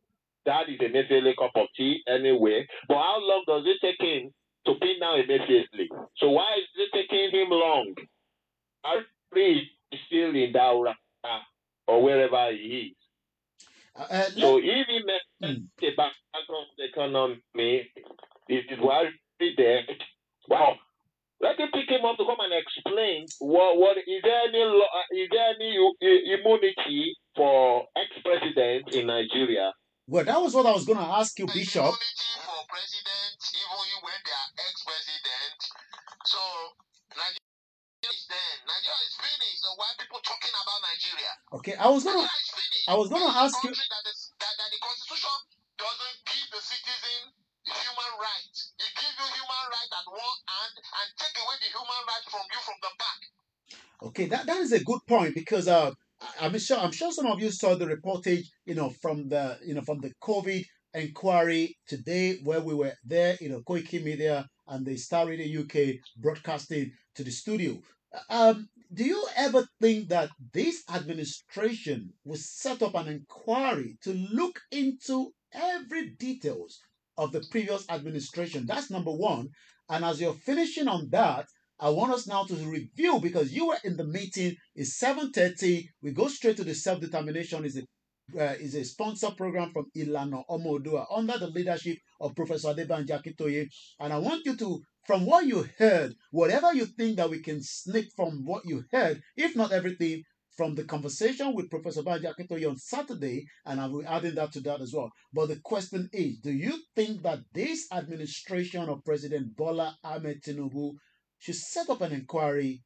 that is Emefiele cup of tea anyway. But how long does it take him to pin down Emefiele? So why is it taking him long? He is still in Daura or wherever he is. So if he makes the background economy, it is worried there. Wow. Let him pick him up to come and explain what is there any immunity for ex-presidents in Nigeria? Well, that was what I was going to ask you, Bishop. Immunity for presidents, even when they are ex-presidents. So Nigeria is then. Nigeria is finished. So why are people talking about Nigeria? Okay, I was going to ask you. That the Constitution doesn't give the citizen human rights. It gives you human rights at one hand and take away the human rights from you from the back. Okay, that is a good point because I'm sure some of you saw the reportage, from the COVID inquiry today where we were there, Koiki Media and the Star Radio UK broadcasting to the studio. Do you ever think that this administration will set up an inquiry to look into every details of the previous administration? That's number one. And as you're finishing on that, I want us now to review because you were in the meeting. It's 7:30. We go straight to the self-determination. Is a sponsor program from Ilana Omodua under the leadership of Professor Adebanji Akintoye. And I want you to, from what you heard, whatever you think that we can snip from what you heard, if not everything, from the conversation with Professor Banji Akintoye on Saturday, and I will be adding that to that as well. But the question is, do you think that this administration of President Bola Ahmed Tinubu should set up an inquiry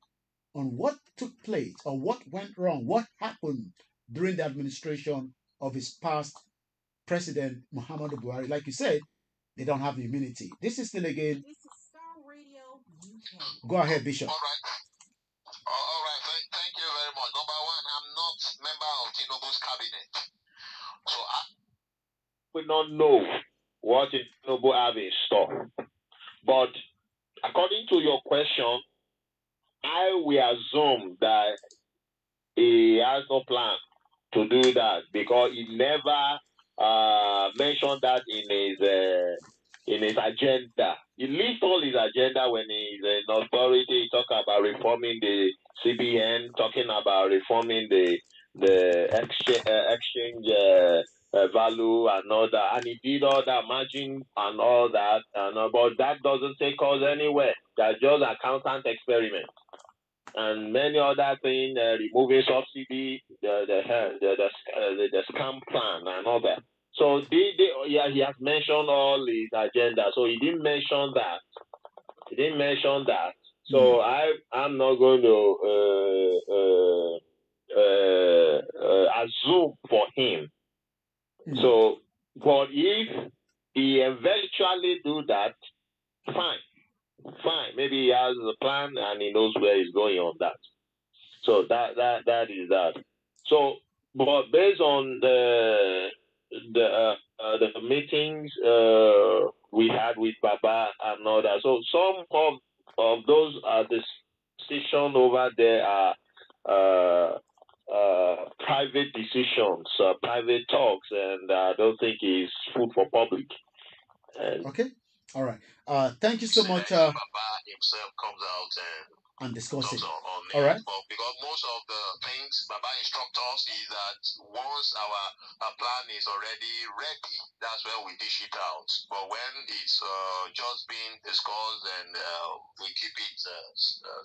on what took place or what went wrong, what happened during the administration of his past president, Muhammadu Buhari? Like you said, they don't have immunity. This is still again. This is Star Radio UK. Go ahead, Bishop. All right. Thank you very much. Number one, I'm not member of Tinubu's cabinet. So we don't know what Tinubu have in store. But according to your question, I will assume that he has no plan to do that because he never mentioned that in his agenda. He lists all his agenda when he's in authority. He talk about reforming the CBN, talking about reforming the exchange value and all that, and he did all that margin and all that, but that doesn't take us anywhere. That's just accountant experiment. And many other things, removing subsidy, the scam plan and all that. So he has mentioned all his agenda. So he didn't mention that. So I'm not going to assume for him. So, but if he eventually do that, fine. Maybe he has a plan and he knows where he's going on that. So that is that. So, but based on the meetings we had with Baba and all that, so some of those decisions over there are private decisions, private talks, and I don't think it's food for public. Okay. All right. Thank you so much. Baba himself comes out and discuss it. On all right. But because most of the things Baba instructs us is that once our plan is already ready, that's when we dish it out. But when it's just being discussed, and we keep it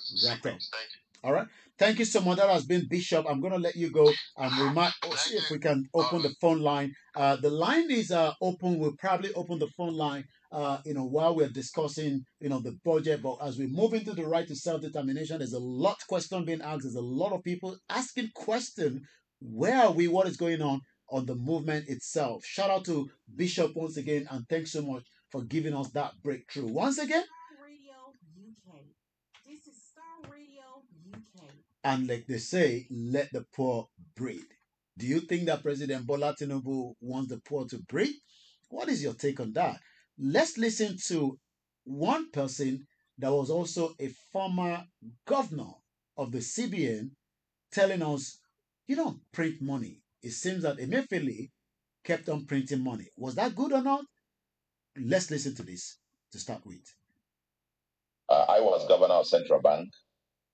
secret. Thank you. All right. Thank you so much. That has been Bishop. I'm going to let you go. We might see if we can open the phone line. The line is open. We'll probably open the phone line, while we're discussing, the budget. But as we move into the right to self-determination, there's a lot of question being asked. There's a lot of people asking questions. Where are we? What is going on? on the movement itself. Shout out to Bishop once again, and thanks so much for giving us that breakthrough. Once again, Star Radio UK. This is Star Radio UK. and like they say, let the poor breathe. Do you think that President Bola Tinubu wants the poor to breathe? What is your take on that? Let's listen to one person that was also a former governor of the CBN telling us, you don't print money. It seems that Emefiele kept on printing money. Was that good or not? Let's listen to this to start with. I was governor of Central Bank,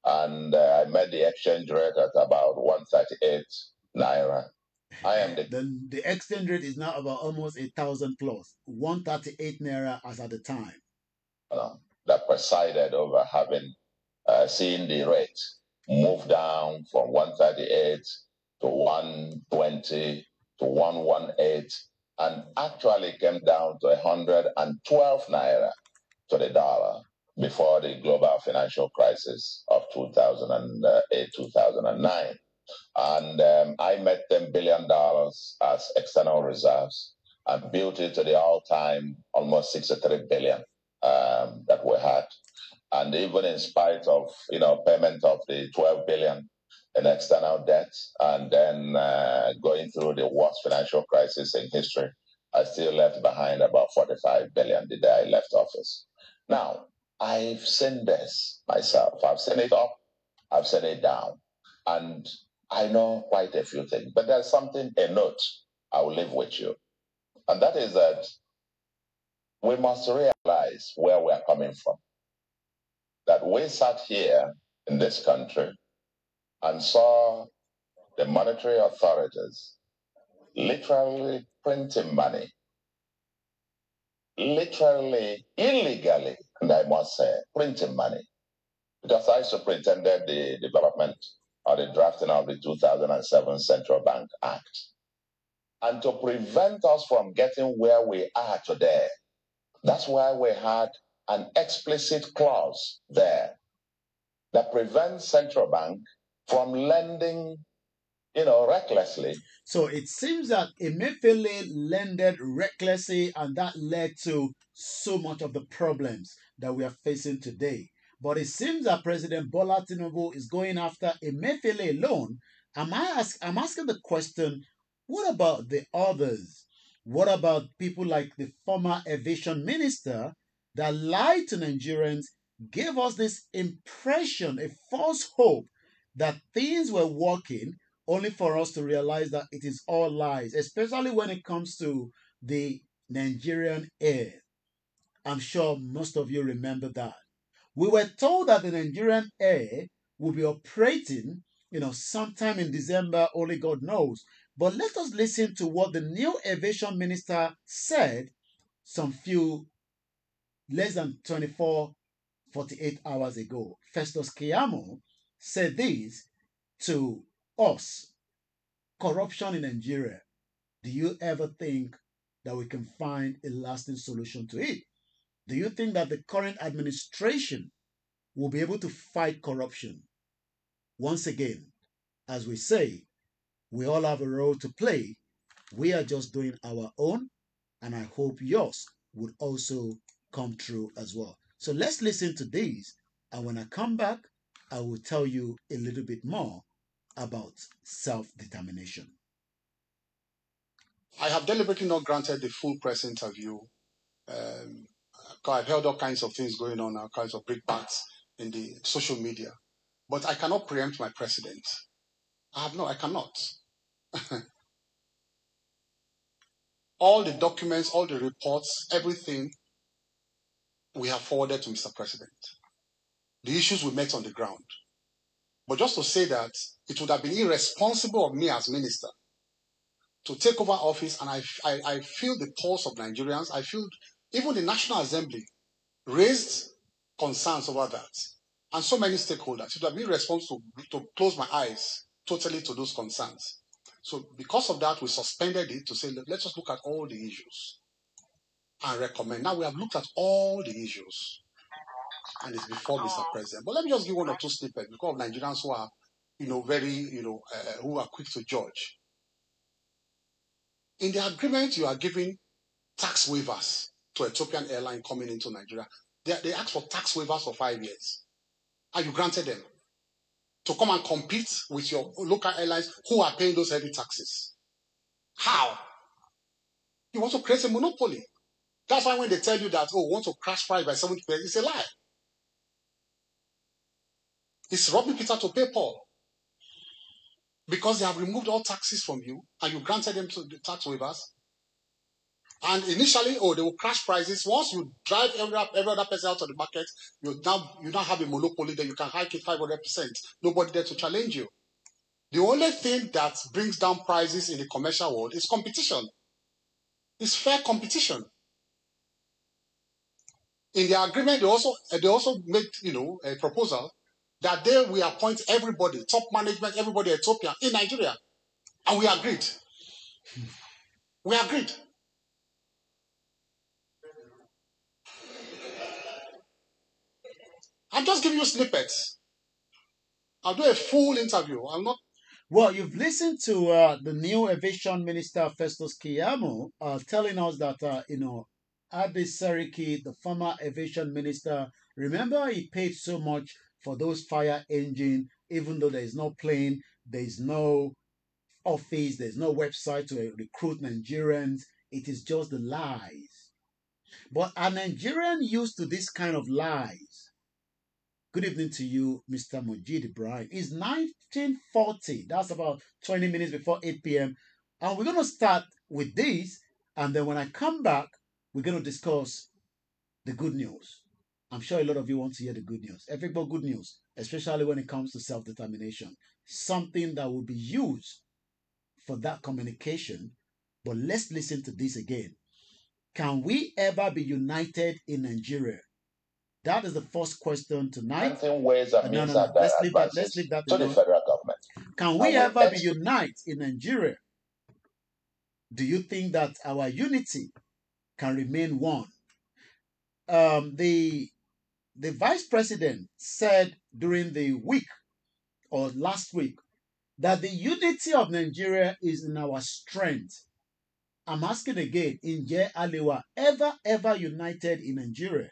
and I met the exchange rate at about 138 naira. I am the exchange rate is now about almost 1,000 plus, 138 naira as at the time. That presided over having seen the rate move down from 138 to 120 to 118, and actually came down to 112 naira to the dollar before the global financial crisis of 2008 2009. And I met $10 billion as external reserves and built it to the all-time almost 63 billion that we had. And even in spite of payment of the 12 billion in external debt, and then going through the worst financial crisis in history, I still left behind about 45 billion the day I left office. Now, I've seen this myself. I've seen it up, I've seen it down, and I know quite a few things. But there's a note I will leave with you, and that is that we must realize where we're coming from. That we sat here in this country and saw the monetary authorities literally printing money, literally illegally, and I must say, printing money. Because I superintended the development or the drafting of the 2007 Central Bank Act. And to prevent us from getting where we are today, that's why we had an explicit clause there that prevents central bank from lending, recklessly. So it seems that Emefiele lended recklessly, and that led to so much of the problems that we are facing today. But it seems that President Bola Tinubu is going after Emefiele alone. I'm asking the question, what about the others? What about people like the former aviation minister that lied to Nigerians, gave us this impression, a false hope that things were working, only for us to realize that it is all lies, especially when it comes to the Nigerian Air. I'm sure most of you remember that. We were told that the Nigerian Air will be operating, sometime in December, only God knows. But let us listen to what the new aviation minister said some few less than 48 hours ago. Festus Keyamo said this to us. Corruption in Nigeria. Do you ever think that we can find a lasting solution to it? Do you think that the current administration will be able to fight corruption? Once again, as we say, we all have a role to play. We are just doing our own, and I hope yours would also come true as well. So let's listen to these, and when I come back, I will tell you a little bit more about self-determination. I have deliberately not granted the full press interview. I've heard all kinds of things going on, all kinds of breakbacks in the social media. But I cannot preempt my president. I cannot. All the documents, all the reports, everything we have forwarded to Mr. President. The issues we met on the ground. But just to say that it would have been irresponsible of me as minister to take over office, and I feel the pulse of Nigerians. I feel even the National Assembly raised concerns over that, and so many stakeholders. It would have been responsible to close my eyes totally to those concerns. So because of that, we suspended it to say, let's just look at all the issues and recommend. Now we have looked at all the issues, and it's before Mr. President. But let me just give one or two snippets because of Nigerians who are, who are quick to judge. In the agreement, you are giving tax waivers to Ethiopian airline coming into Nigeria. They asked for tax waivers for 5 years. And you granted them to come and compete with your local airlines who are paying those heavy taxes. How? You want to create a monopoly. That's why when they tell you that, oh, we want to crash price by 70%, it's a lie. It's robbing Peter to pay Paul. Because they have removed all taxes from you and you granted them to the tax waivers. And initially, oh, they will crash prices. Once you drive every other person out of the market, you now have a monopoly that you can hike it 500%. Nobody there to challenge you. The only thing that brings down prices in the commercial world is competition. It's fair competition. In the agreement, they also made a proposal that they will appoint everybody, top management, everybody in Ethiopia in Nigeria, and we agreed. We agreed. I'm just giving you snippets. I'll do a full interview. I'm not. Well, you've listened to the new aviation minister, Festus Keyamo, telling us that, Ade Seriki, the former aviation minister, remember he paid so much for those fire engine, even though there is no plane, there is no office, there's no website to recruit Nigerians. It is just the lies. But are Nigerians used to this kind of lies? Good evening to you, Mr. Mujid Ibrahim. It's 1940. That's about 20 minutes before 8 p.m. And we're going to start with this. And then when I come back, we're going to discuss the good news. I'm sure a lot of you want to hear the good news. Everybody good news, especially when it comes to self-determination. Something that will be used for that communication. But let's listen to this again. Can we ever be united in Nigeria? That is the first question tonight. Ways and means let's leave that to the federal government. Can we ever be united in Nigeria? Do you think that our unity can remain one? The vice president said during the week or last week that the unity of Nigeria is in our strength. I'm asking again, Inje Alewa ever united in Nigeria?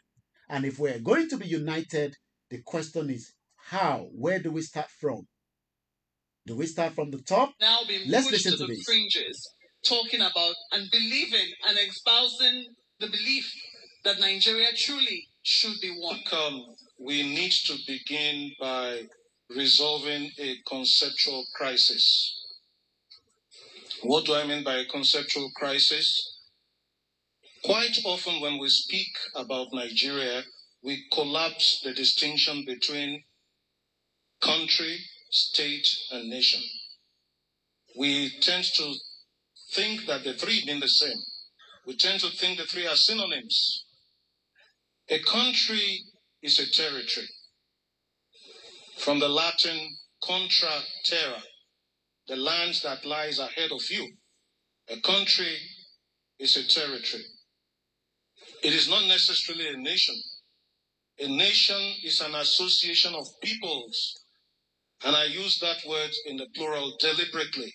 And if we're going to be united, the question is how? Where do we start from? Do we start from the top? Now being pushed to the fringes, talking about and believing and espousing the belief that Nigeria truly should be one. We need to begin by resolving a conceptual crisis. What do I mean by a conceptual crisis? Quite often when we speak about Nigeria, we collapse the distinction between country, state, and nation. We tend to think that the three mean the same. We tend to think the three are synonyms. A country is a territory. From the Latin contra terra, the land that lies ahead of you. A country is a territory. It is not necessarily a nation. A nation is an association of peoples. And I use that word in the plural deliberately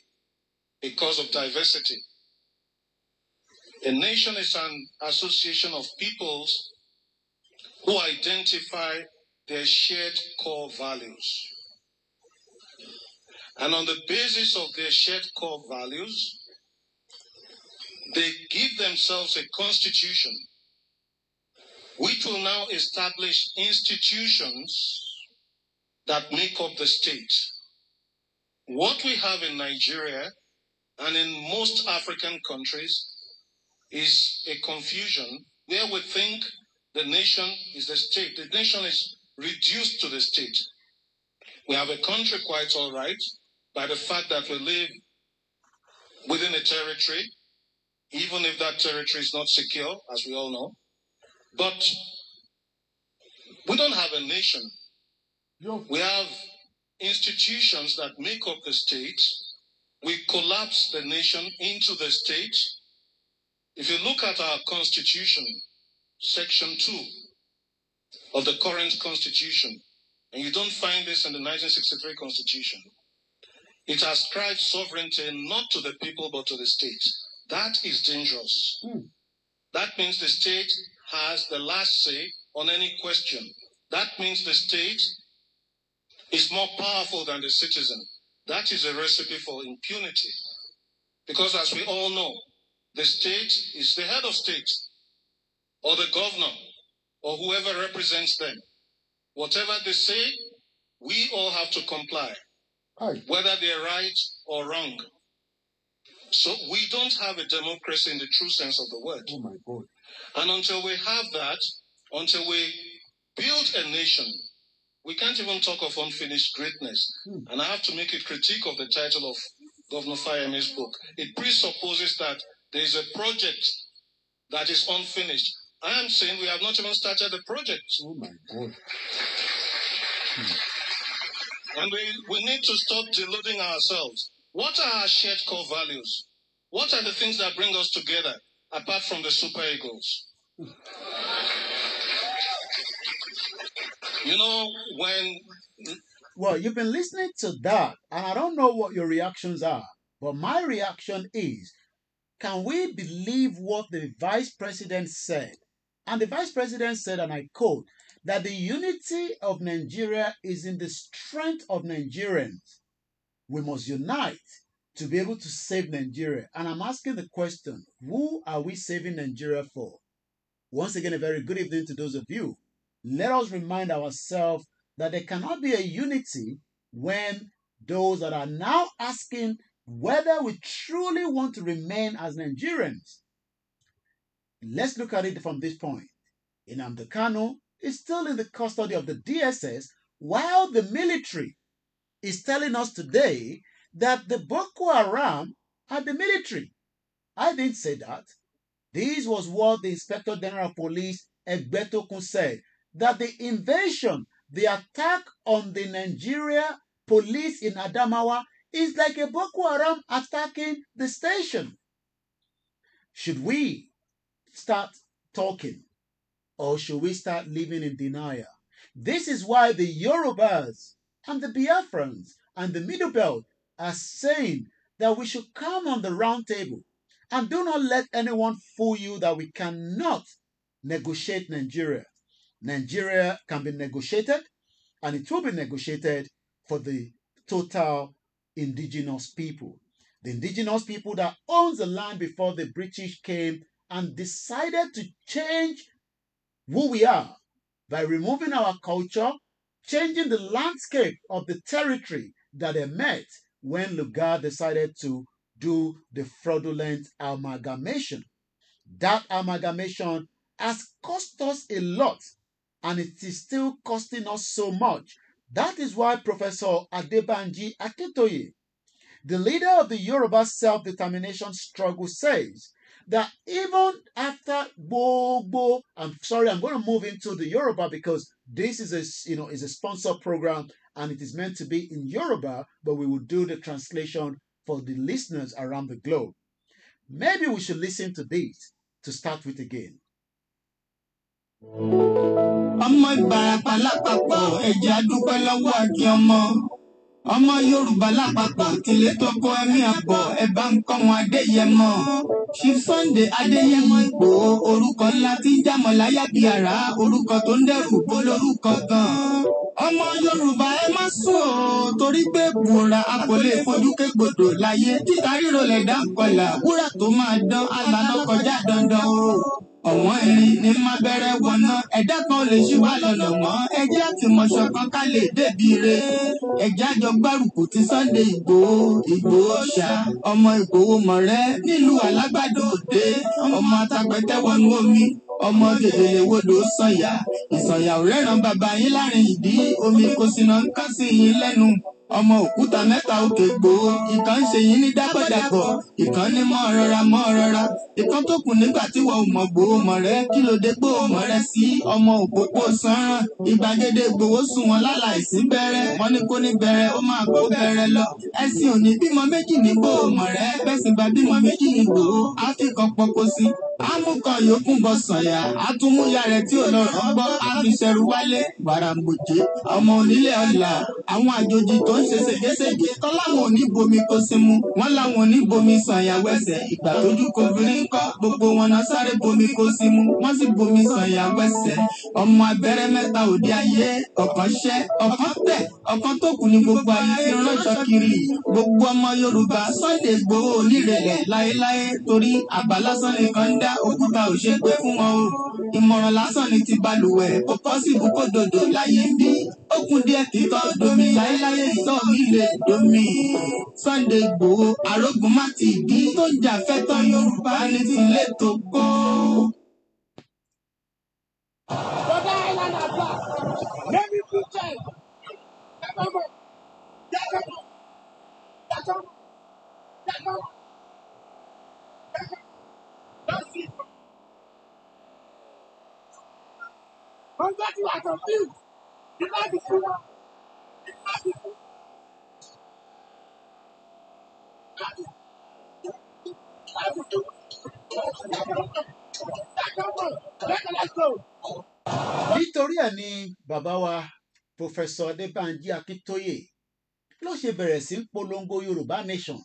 because of diversity. A nation is an association of peoples who identify their shared core values. And on the basis of their shared core values, they give themselves a constitution which will now establish institutions that make up the state. What we have in Nigeria and in most African countries is a confusion where we think the nation is the state. The nation is reduced to the state. We have a country quite all right by the fact that we live within a territory, even if that territory is not secure, as we all know. But we don't have a nation. We have institutions that make up the state. We collapse the nation into the state. If you look at our constitution, section 2 of the current constitution, and you don't find this in the 1963 constitution, it ascribes sovereignty not to the people but to the state. That is dangerous. That means the state has the last say on any question. That means the state is more powerful than the citizen. That is a recipe for impunity. Because as we all know, the state is the head of state, or the governor, or whoever represents them. Whatever they say, we all have to comply, whether they're right or wrong. So we don't have a democracy in the true sense of the word. Oh my God. And until we have that, until we build a nation, we can't even talk of unfinished greatness. And I have to make a critique of the title of Governor Fayeme's book. It presupposes that there is a project that is unfinished. I am saying we have not even started the project. Oh my God. And we need to stop deluding ourselves. What are our shared core values? What are the things that bring us together apart from the super egos? You know, Well, you've been listening to that, and I don't know what your reactions are, but my reaction is, can we believe what the vice president said? And the vice president said, and I quote, that the unity of Nigeria is in the strength of Nigerians. We must unite to be able to save Nigeria. And I'm asking the question, who are we saving Nigeria for? Once again, a very good evening to those of you. Let us remind ourselves that there cannot be a unity when those that are now asking whether we truly want to remain as Nigerians. Let's look at it from this point. Nnamdi Kanu is still in the custody of the DSS, while the military is telling us today that the Boko Haram are the military. I didn't say that. This was what the Inspector General of Police, Egbetokun, said, that the invasion, the attack on the Nigeria police in Adamawa is like a Boko Haram attacking the station. Should we start talking, or should we start living in denial? This is why the Yorubas and the Biafrans and the Middle Belt are saying that we should come on the round table and do not let anyone fool you that we cannot negotiate Nigeria. Nigeria can be negotiated, and it will be negotiated for the total indigenous people. The indigenous people that owns the land before the British came and decided to change who we are by removing our culture, changing the landscape of the territory that they met when Lugard decided to do the fraudulent amalgamation. That amalgamation has cost us a lot, and it is still costing us so much. That is why Professor Adebanji Akintoye, the leader of the Yoruba self-determination struggle, says that even after Bobo, I'm going to move into the Yoruba because this is a sponsored program and it is meant to be in Yoruba, but we will do the translation for the listeners around the globe. Maybe we should listen to this to start with again. ọmọ Ìbàràpá lápapọ̀ ẹ jẹ́ a dúpẹ́ lọ́wọ́ àti ọmọ Yorùbá lápapọ̀ tilé tókó ẹ̀mí àbọ̀ ẹ bá ń kọ́ wọn Adéyẹmọ Chief Sunday Adéyẹmọ Ìgbòho orúkọ ńlá tí ń jámọ́ láyà bí àrá orúkọ tó ń dẹ́rù bó lórúkọ gan ọmọ Yorùbá ẹ má sùn o torí pé bùrà a kò lè fojú kégbodò láyé títa ríro lẹ̀dá kọlà wúrà tó máa dán alànà kọjá dandan o. Ọ̀wọ́n erin ní má bẹ̀rẹ̀ wọ̀nà ẹ̀dá kan lè ṣí wá lọ́nà mọ́ ẹjẹ́ àtìmọ̀ṣọ́ kan ká lè débi re ẹjẹ́ àjọ gbárùkù ti Sunday Ìgbòho ṣá ọmọ Ìgbòho mọ̀rẹ́ nílùú Alágbàdo Òde ọmọ Atapẹ̀tẹ̀ wọnú omi ọmọ gèdèlè wodò sànyà ìsànyà ò rẹ́ràn bàbá yín láàrin ìdí omi kò sínà ń kán sí yín lẹ́nu ọmọ òkúta mẹ́ta òkè Ìgbòho ìkan ń ṣe yín ní dábọ̀dàbọ̀ ìkan ní mọ́ rọra ìkan tó kù nígbà tí wọ́n ò mọ̀ Ìgbòho mọ̀rẹ́ kí ló dé Ìgbòho mọ̀rẹ́ sí ọmọ òpópó sanran ìgbàgede Ìgbòho sùn wọn láláìsí bẹ̀rẹ̀ wọn ní kó ní bẹ̀rẹ̀ ó máa kó bẹ̀rẹ̀ lọ ẹ̀sìn òní bímọ méjì ní Ìgbòho mọ̀rẹ́ bẹ́sìn bá bímọ méjì ní Ìgbòho á fi kan pọkó sí Amúkan yòókù bọ sànyà, àtúmúyà rẹ̀ tí ò lọ́rọ̀ gbọ́, àfiṣẹ̀rù wálé, gbàràǹgbòjé, ọmọ onílé ọ̀la, àwọn àjòjì tó ń ṣe ségesège, tọ́láwọn ò ní bomi kó símú, wọ́n láwọn ò ní bomi sànyà wẹ́sẹ̀, ìgbà tójú kò fi rí ńkọ́, gbogbo wọn náà sáré bomi kó símú, wọ́n sì bomi sànyà wẹ́sẹ̀, ọmọ abẹ́rẹ́ mẹ́ta òde ayé, ọ̀kan ṣẹ́, ọ̀kan tẹ̀, ọ̀kan tó kù ní gbogbo ayé fi ránṣọ kiri, gbogbo ọmọ Yorùbá Sunday Igboho onírẹ̀lẹ̀ láéláé torí àbá lásán nìkan ń dá òkúta ò ṣe pé fún wọn o ìmọ̀ràn lásán ni ti balùwẹ̀ ó pọ́sibú kó dòdò láyé ń bí ó kún díẹ̀ títọ́ domi láéláé ìtọ́ mi lè domi Sunday Igboho arógun má ti bí tó jà fẹ́tọ̀ Yorùbá ní tilẹ̀ tó kọ́. Bọ́dá Island àgbà lẹ́mí kúkẹ́ jákàmọ́ jákàmọ́ jákàmọ́ jákàmọ́. Nítorí ẹ̀ ni bàbá wa Professor Adébánjí Akíntóyè ló ṣe bẹ̀rẹ̀ sí ń polongo Yorùbá Nation.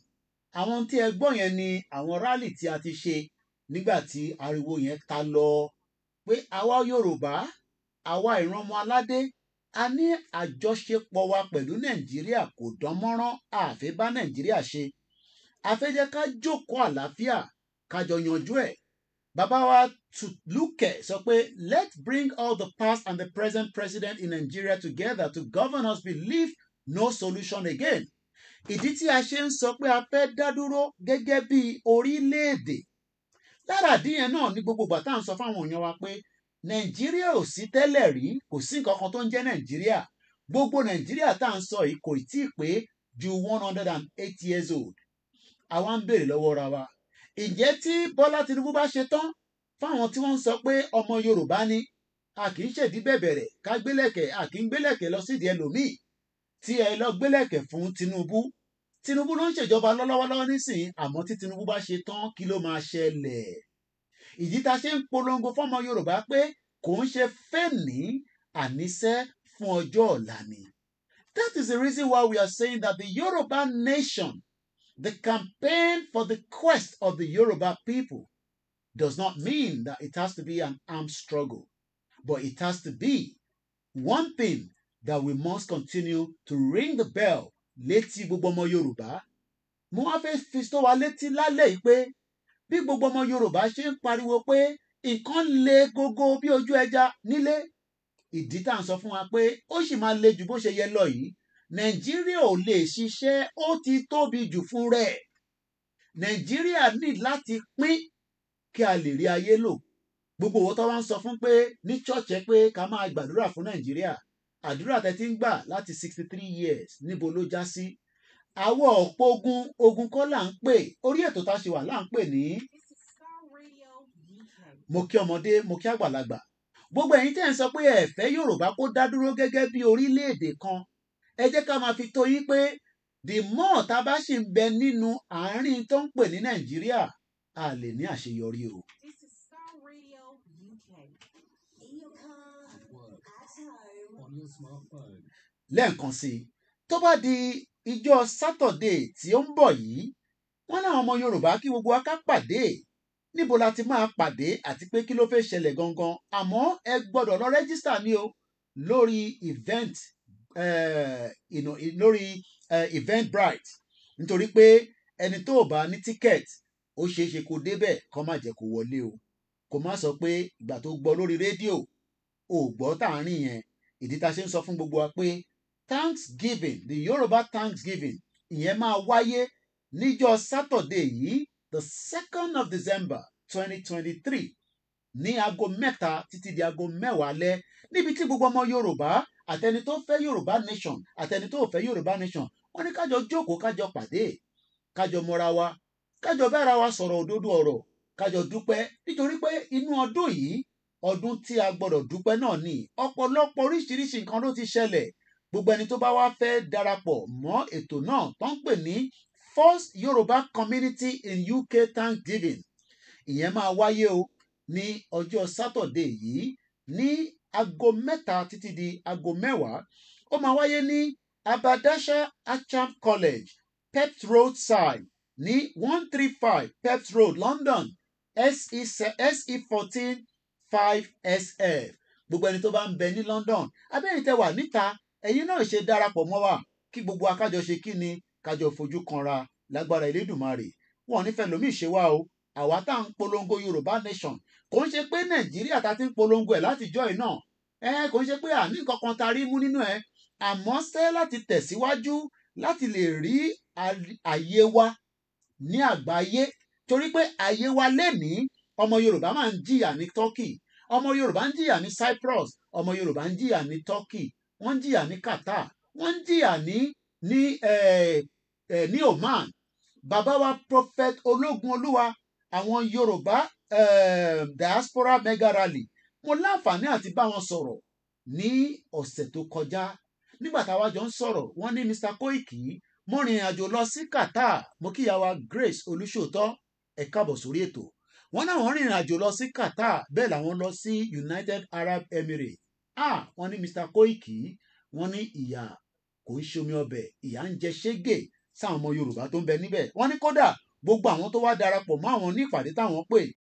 Àwọn tí ẹ gbọ́ yẹn ni àwọn rálì tí a ti ṣe nígbà tí ariwo yẹn ta lọ pé àwa Yorùbá àwa ìrànmọ́ aládé a ní àjọṣepọ̀ wa pẹ̀lú Nàìjíríà kò dán mọ́rán àfẹ́ bá Nàìjíríà ṣe a fẹ́ jẹ́ ká jókòó àlàáfíà kájọ yanjú ẹ̀. Bàbá wa Lukẹ sọ pé let's bring all the past and the present president in Nigeria together to govern us believe no solution again. Ìdí tí a ṣe ń sọ pé a fẹ́ dá dúró gẹ́gẹ́ bí orílẹ̀-èdè lára díẹ̀ náà ní gbogbo ìgbà tá à ń sọ fáwọn èèyàn wa pé Nàìjíríà ò sí tẹ́lẹ̀ rí kò sí nǹkan kan tó ń jẹ́ Nàìjíríà gbogbo Nàìjíríà tá à ń sọ yìí kò tí ì pé ju 108 years old. Àwa ń béèrè lọ́wọ́ ra wa ǹjẹ́ tí Bọ́lá Tinubu bá ṣe tán fáwọn tí wọ́n ń sọ pé ọmọ Yorùbá ni a kì í ṣèdí bẹ̀bẹ̀rẹ̀ ká gbélẹ̀kẹ̀ a kì í gbélẹ̀kẹ̀ lọ sídìí ẹlòmíì tí ẹ lọ gbélẹ̀kẹ̀ fún Tinubu ló ń ṣèjọba lọ́wọ́lọ́wọ́ nísìnyí àmọ́ tí Tinubu bá ṣe tán kí ló máa ṣẹlẹ̀. Ìdí tá a ṣe ń polongo fọ́mọ Yorùbá pé kò ń ṣe fẹ́ẹ̀ní àníṣẹ́ fún ọjọ́ ọ̀la ni. That is the reason why we are saying that the Yoruba nation, the campaign for the quest of the Yoruba people does not mean that it has to be an armed struggle, but it has to be one thing that we must continue to ring the bell létí gbogbo ọmọ Yorùbá. Mo wá fẹ́ fi tó wa létí lálẹ́ yìí pé bí gbogbo ọmọ Yorùbá ṣe ń pariwo pé nǹkan le gógó bí ojú ẹja nílé ìdí tá à ń sọ fún wa pé ó sì máa le jù bó ṣe yẹ lọ yìí Nàìjíríà ò lè ṣiṣẹ́ ó ti tóbi jù fún rẹ̀. Nàìjíríà ní láti pín kí a lè rí ayé lò. Gbogbo owó tó wá ń sọ fún pé ní chọ́ọ̀chì pé ká máa gbàdúrà fún Nàìjíríà àdúrà tẹ́ ti ń gbà láti 63 years níbo ló já sí. Àwọ̀ ọ̀pọ̀ ogun kọ́ là ń pè orí ètò tá a ṣe wà là ń pè ní mo kí ọmọdé mo kí àgbàlagbà. Gbogbo ẹ̀yin tẹ́ ń sọ pé ẹ fẹ́ Yorùbá kó dá dúró gẹ́gẹ́ bí orílẹ̀-èdè kan ẹ jẹ́ ká máa fi tó yín pé the more tá a bá ṣì ń bẹ nínú àárín tó ń pè ní Nàìjíríà a lè ní àṣeyọrí o. Lẹ́ẹ̀kan sí i tó bá di ìjọ Sátọ̀dé tí ó ń bọ̀ yìí wọ́n láwọn ọmọ Yorùbá kí gbogbo wa ká pàdé níbo la ti máa pàdé àti pé kí ló fẹ́ ṣẹlẹ̀ gangan àmọ́ ẹ gbọ́dọ̀ lọ rẹ́gísítà ní o lórí Eventbrite nítorí pé ẹni tó bá ní tíkẹ́ẹ̀tì ó ṣeé ṣe kó débẹ̀ kó má jẹ́ kó wọlé o kó má sọ pé ìgbà tó gbọ́ lórí rédíò ò gbọ́ tààrin yẹn ìdí tá a ṣe ń sọ fún gbogbo wa pé Thanksgiving the Yoruba Thanksgiving ìyẹn máa wáyé níjọ́ Saturday yìí the 2nd of December 2023 ní aago 3 títí di aago 10 alẹ́ níbi tí gbogbo ọmọ Yorùbá àtẹni tó fẹ́ Yorùbá nation àtẹni tó fẹ́ Yorùbá nation wọ́n ní kájọ jókòó kájọ pàdé kájọ mọ́ra wa kájọ bára wa sọ̀rọ̀ òdodo ọ̀rọ̀ kájọ dúpẹ́ nítorí pé inú ọdún yìí ọdún tí a gbọ́dọ̀ dúpẹ́ náà ni ọ̀pọ̀lọpọ̀ oríṣiríṣi nǹkan ló ti ṣẹlẹ̀ gbogbo ẹni tó bá wá fẹ́ darapọ̀ mọ́ ètò náà tó ń pè ní First Yoruba Community in UK Thanksgiving ìyẹn máa wáyé o ní ọjọ́ sátọ̀dé yìí ní aago 3 títí di aago 10. Ó máa wáyé ní Abadasha Acham College, Peps Road side ní 135 Peps Road, London, SE 14 5SF. Gbogbo ẹni tó bá ń bẹ ní London, abẹ́yìn tẹ wà níta, ẹ̀yin náà ṣe darapọ̀ mọ́ wa kí gbogbo akájọ ṣe kí ni kájọ fojú kanra lágbára Elédùmarè. Wọn ò ní fẹ́ lómi ṣe wá o. Àwa tá à ń polongo Yorùbá nation kò ń ṣe pé Nàìjíríà ta ti ń polongo ẹ̀ látijọ́ ẹ̀ náà. Kò ń ṣe pé àní kankan ta rí mú nínú ẹ̀. Àmọ́ ṣe láti tẹ̀síwájú láti lè rí àyè wa ní àgbáyé, torí pé àyè wa lénìí ọmọ Yorùbá máa ń jìyà ní Turkey, ọmọ Yorùbá ń jìyà ní Cyprus, ọmọ Yorùbá ń jìyà ní Turkey, wọ́n ń jìyà ní Qatar, wọ́n ń jìyà ní Oman. Bàbá wa Prophet Ológun Olúwa, àwọn Yorùbá diaspora mega rally, mo láǹfààní àti bá wọn sọ̀rọ̀ ní ọ̀sẹ̀ tó kọjá. Nígbà táwa jọ ń sọ̀rọ̀, wọ́n ní Mr. Koiki, mo rìnrìn àjò lọ sí Qatar. Mo kíyàwó Grace Olúṣòótọ́, ẹ káàbọ̀ sórí ètò. Wọ́n náà wọ́n rìnrìn àjò lọ sí Qatar, bẹ́ẹ̀ làwọn lọ sí United Arab Emirates. Wọ́n ní Mr. Koiki, wọ́n ní ìyà kò ń ṣomi ọbẹ̀, ìyà ń jẹ ṣégè sáwọn ọmọ Yorùbá tó ń bẹ níbẹ̀. Wọ́n ní kódà gbogbo àwọn tó wá darapọ̀ mọ́ àwọn ní ìpàdé táwọn pè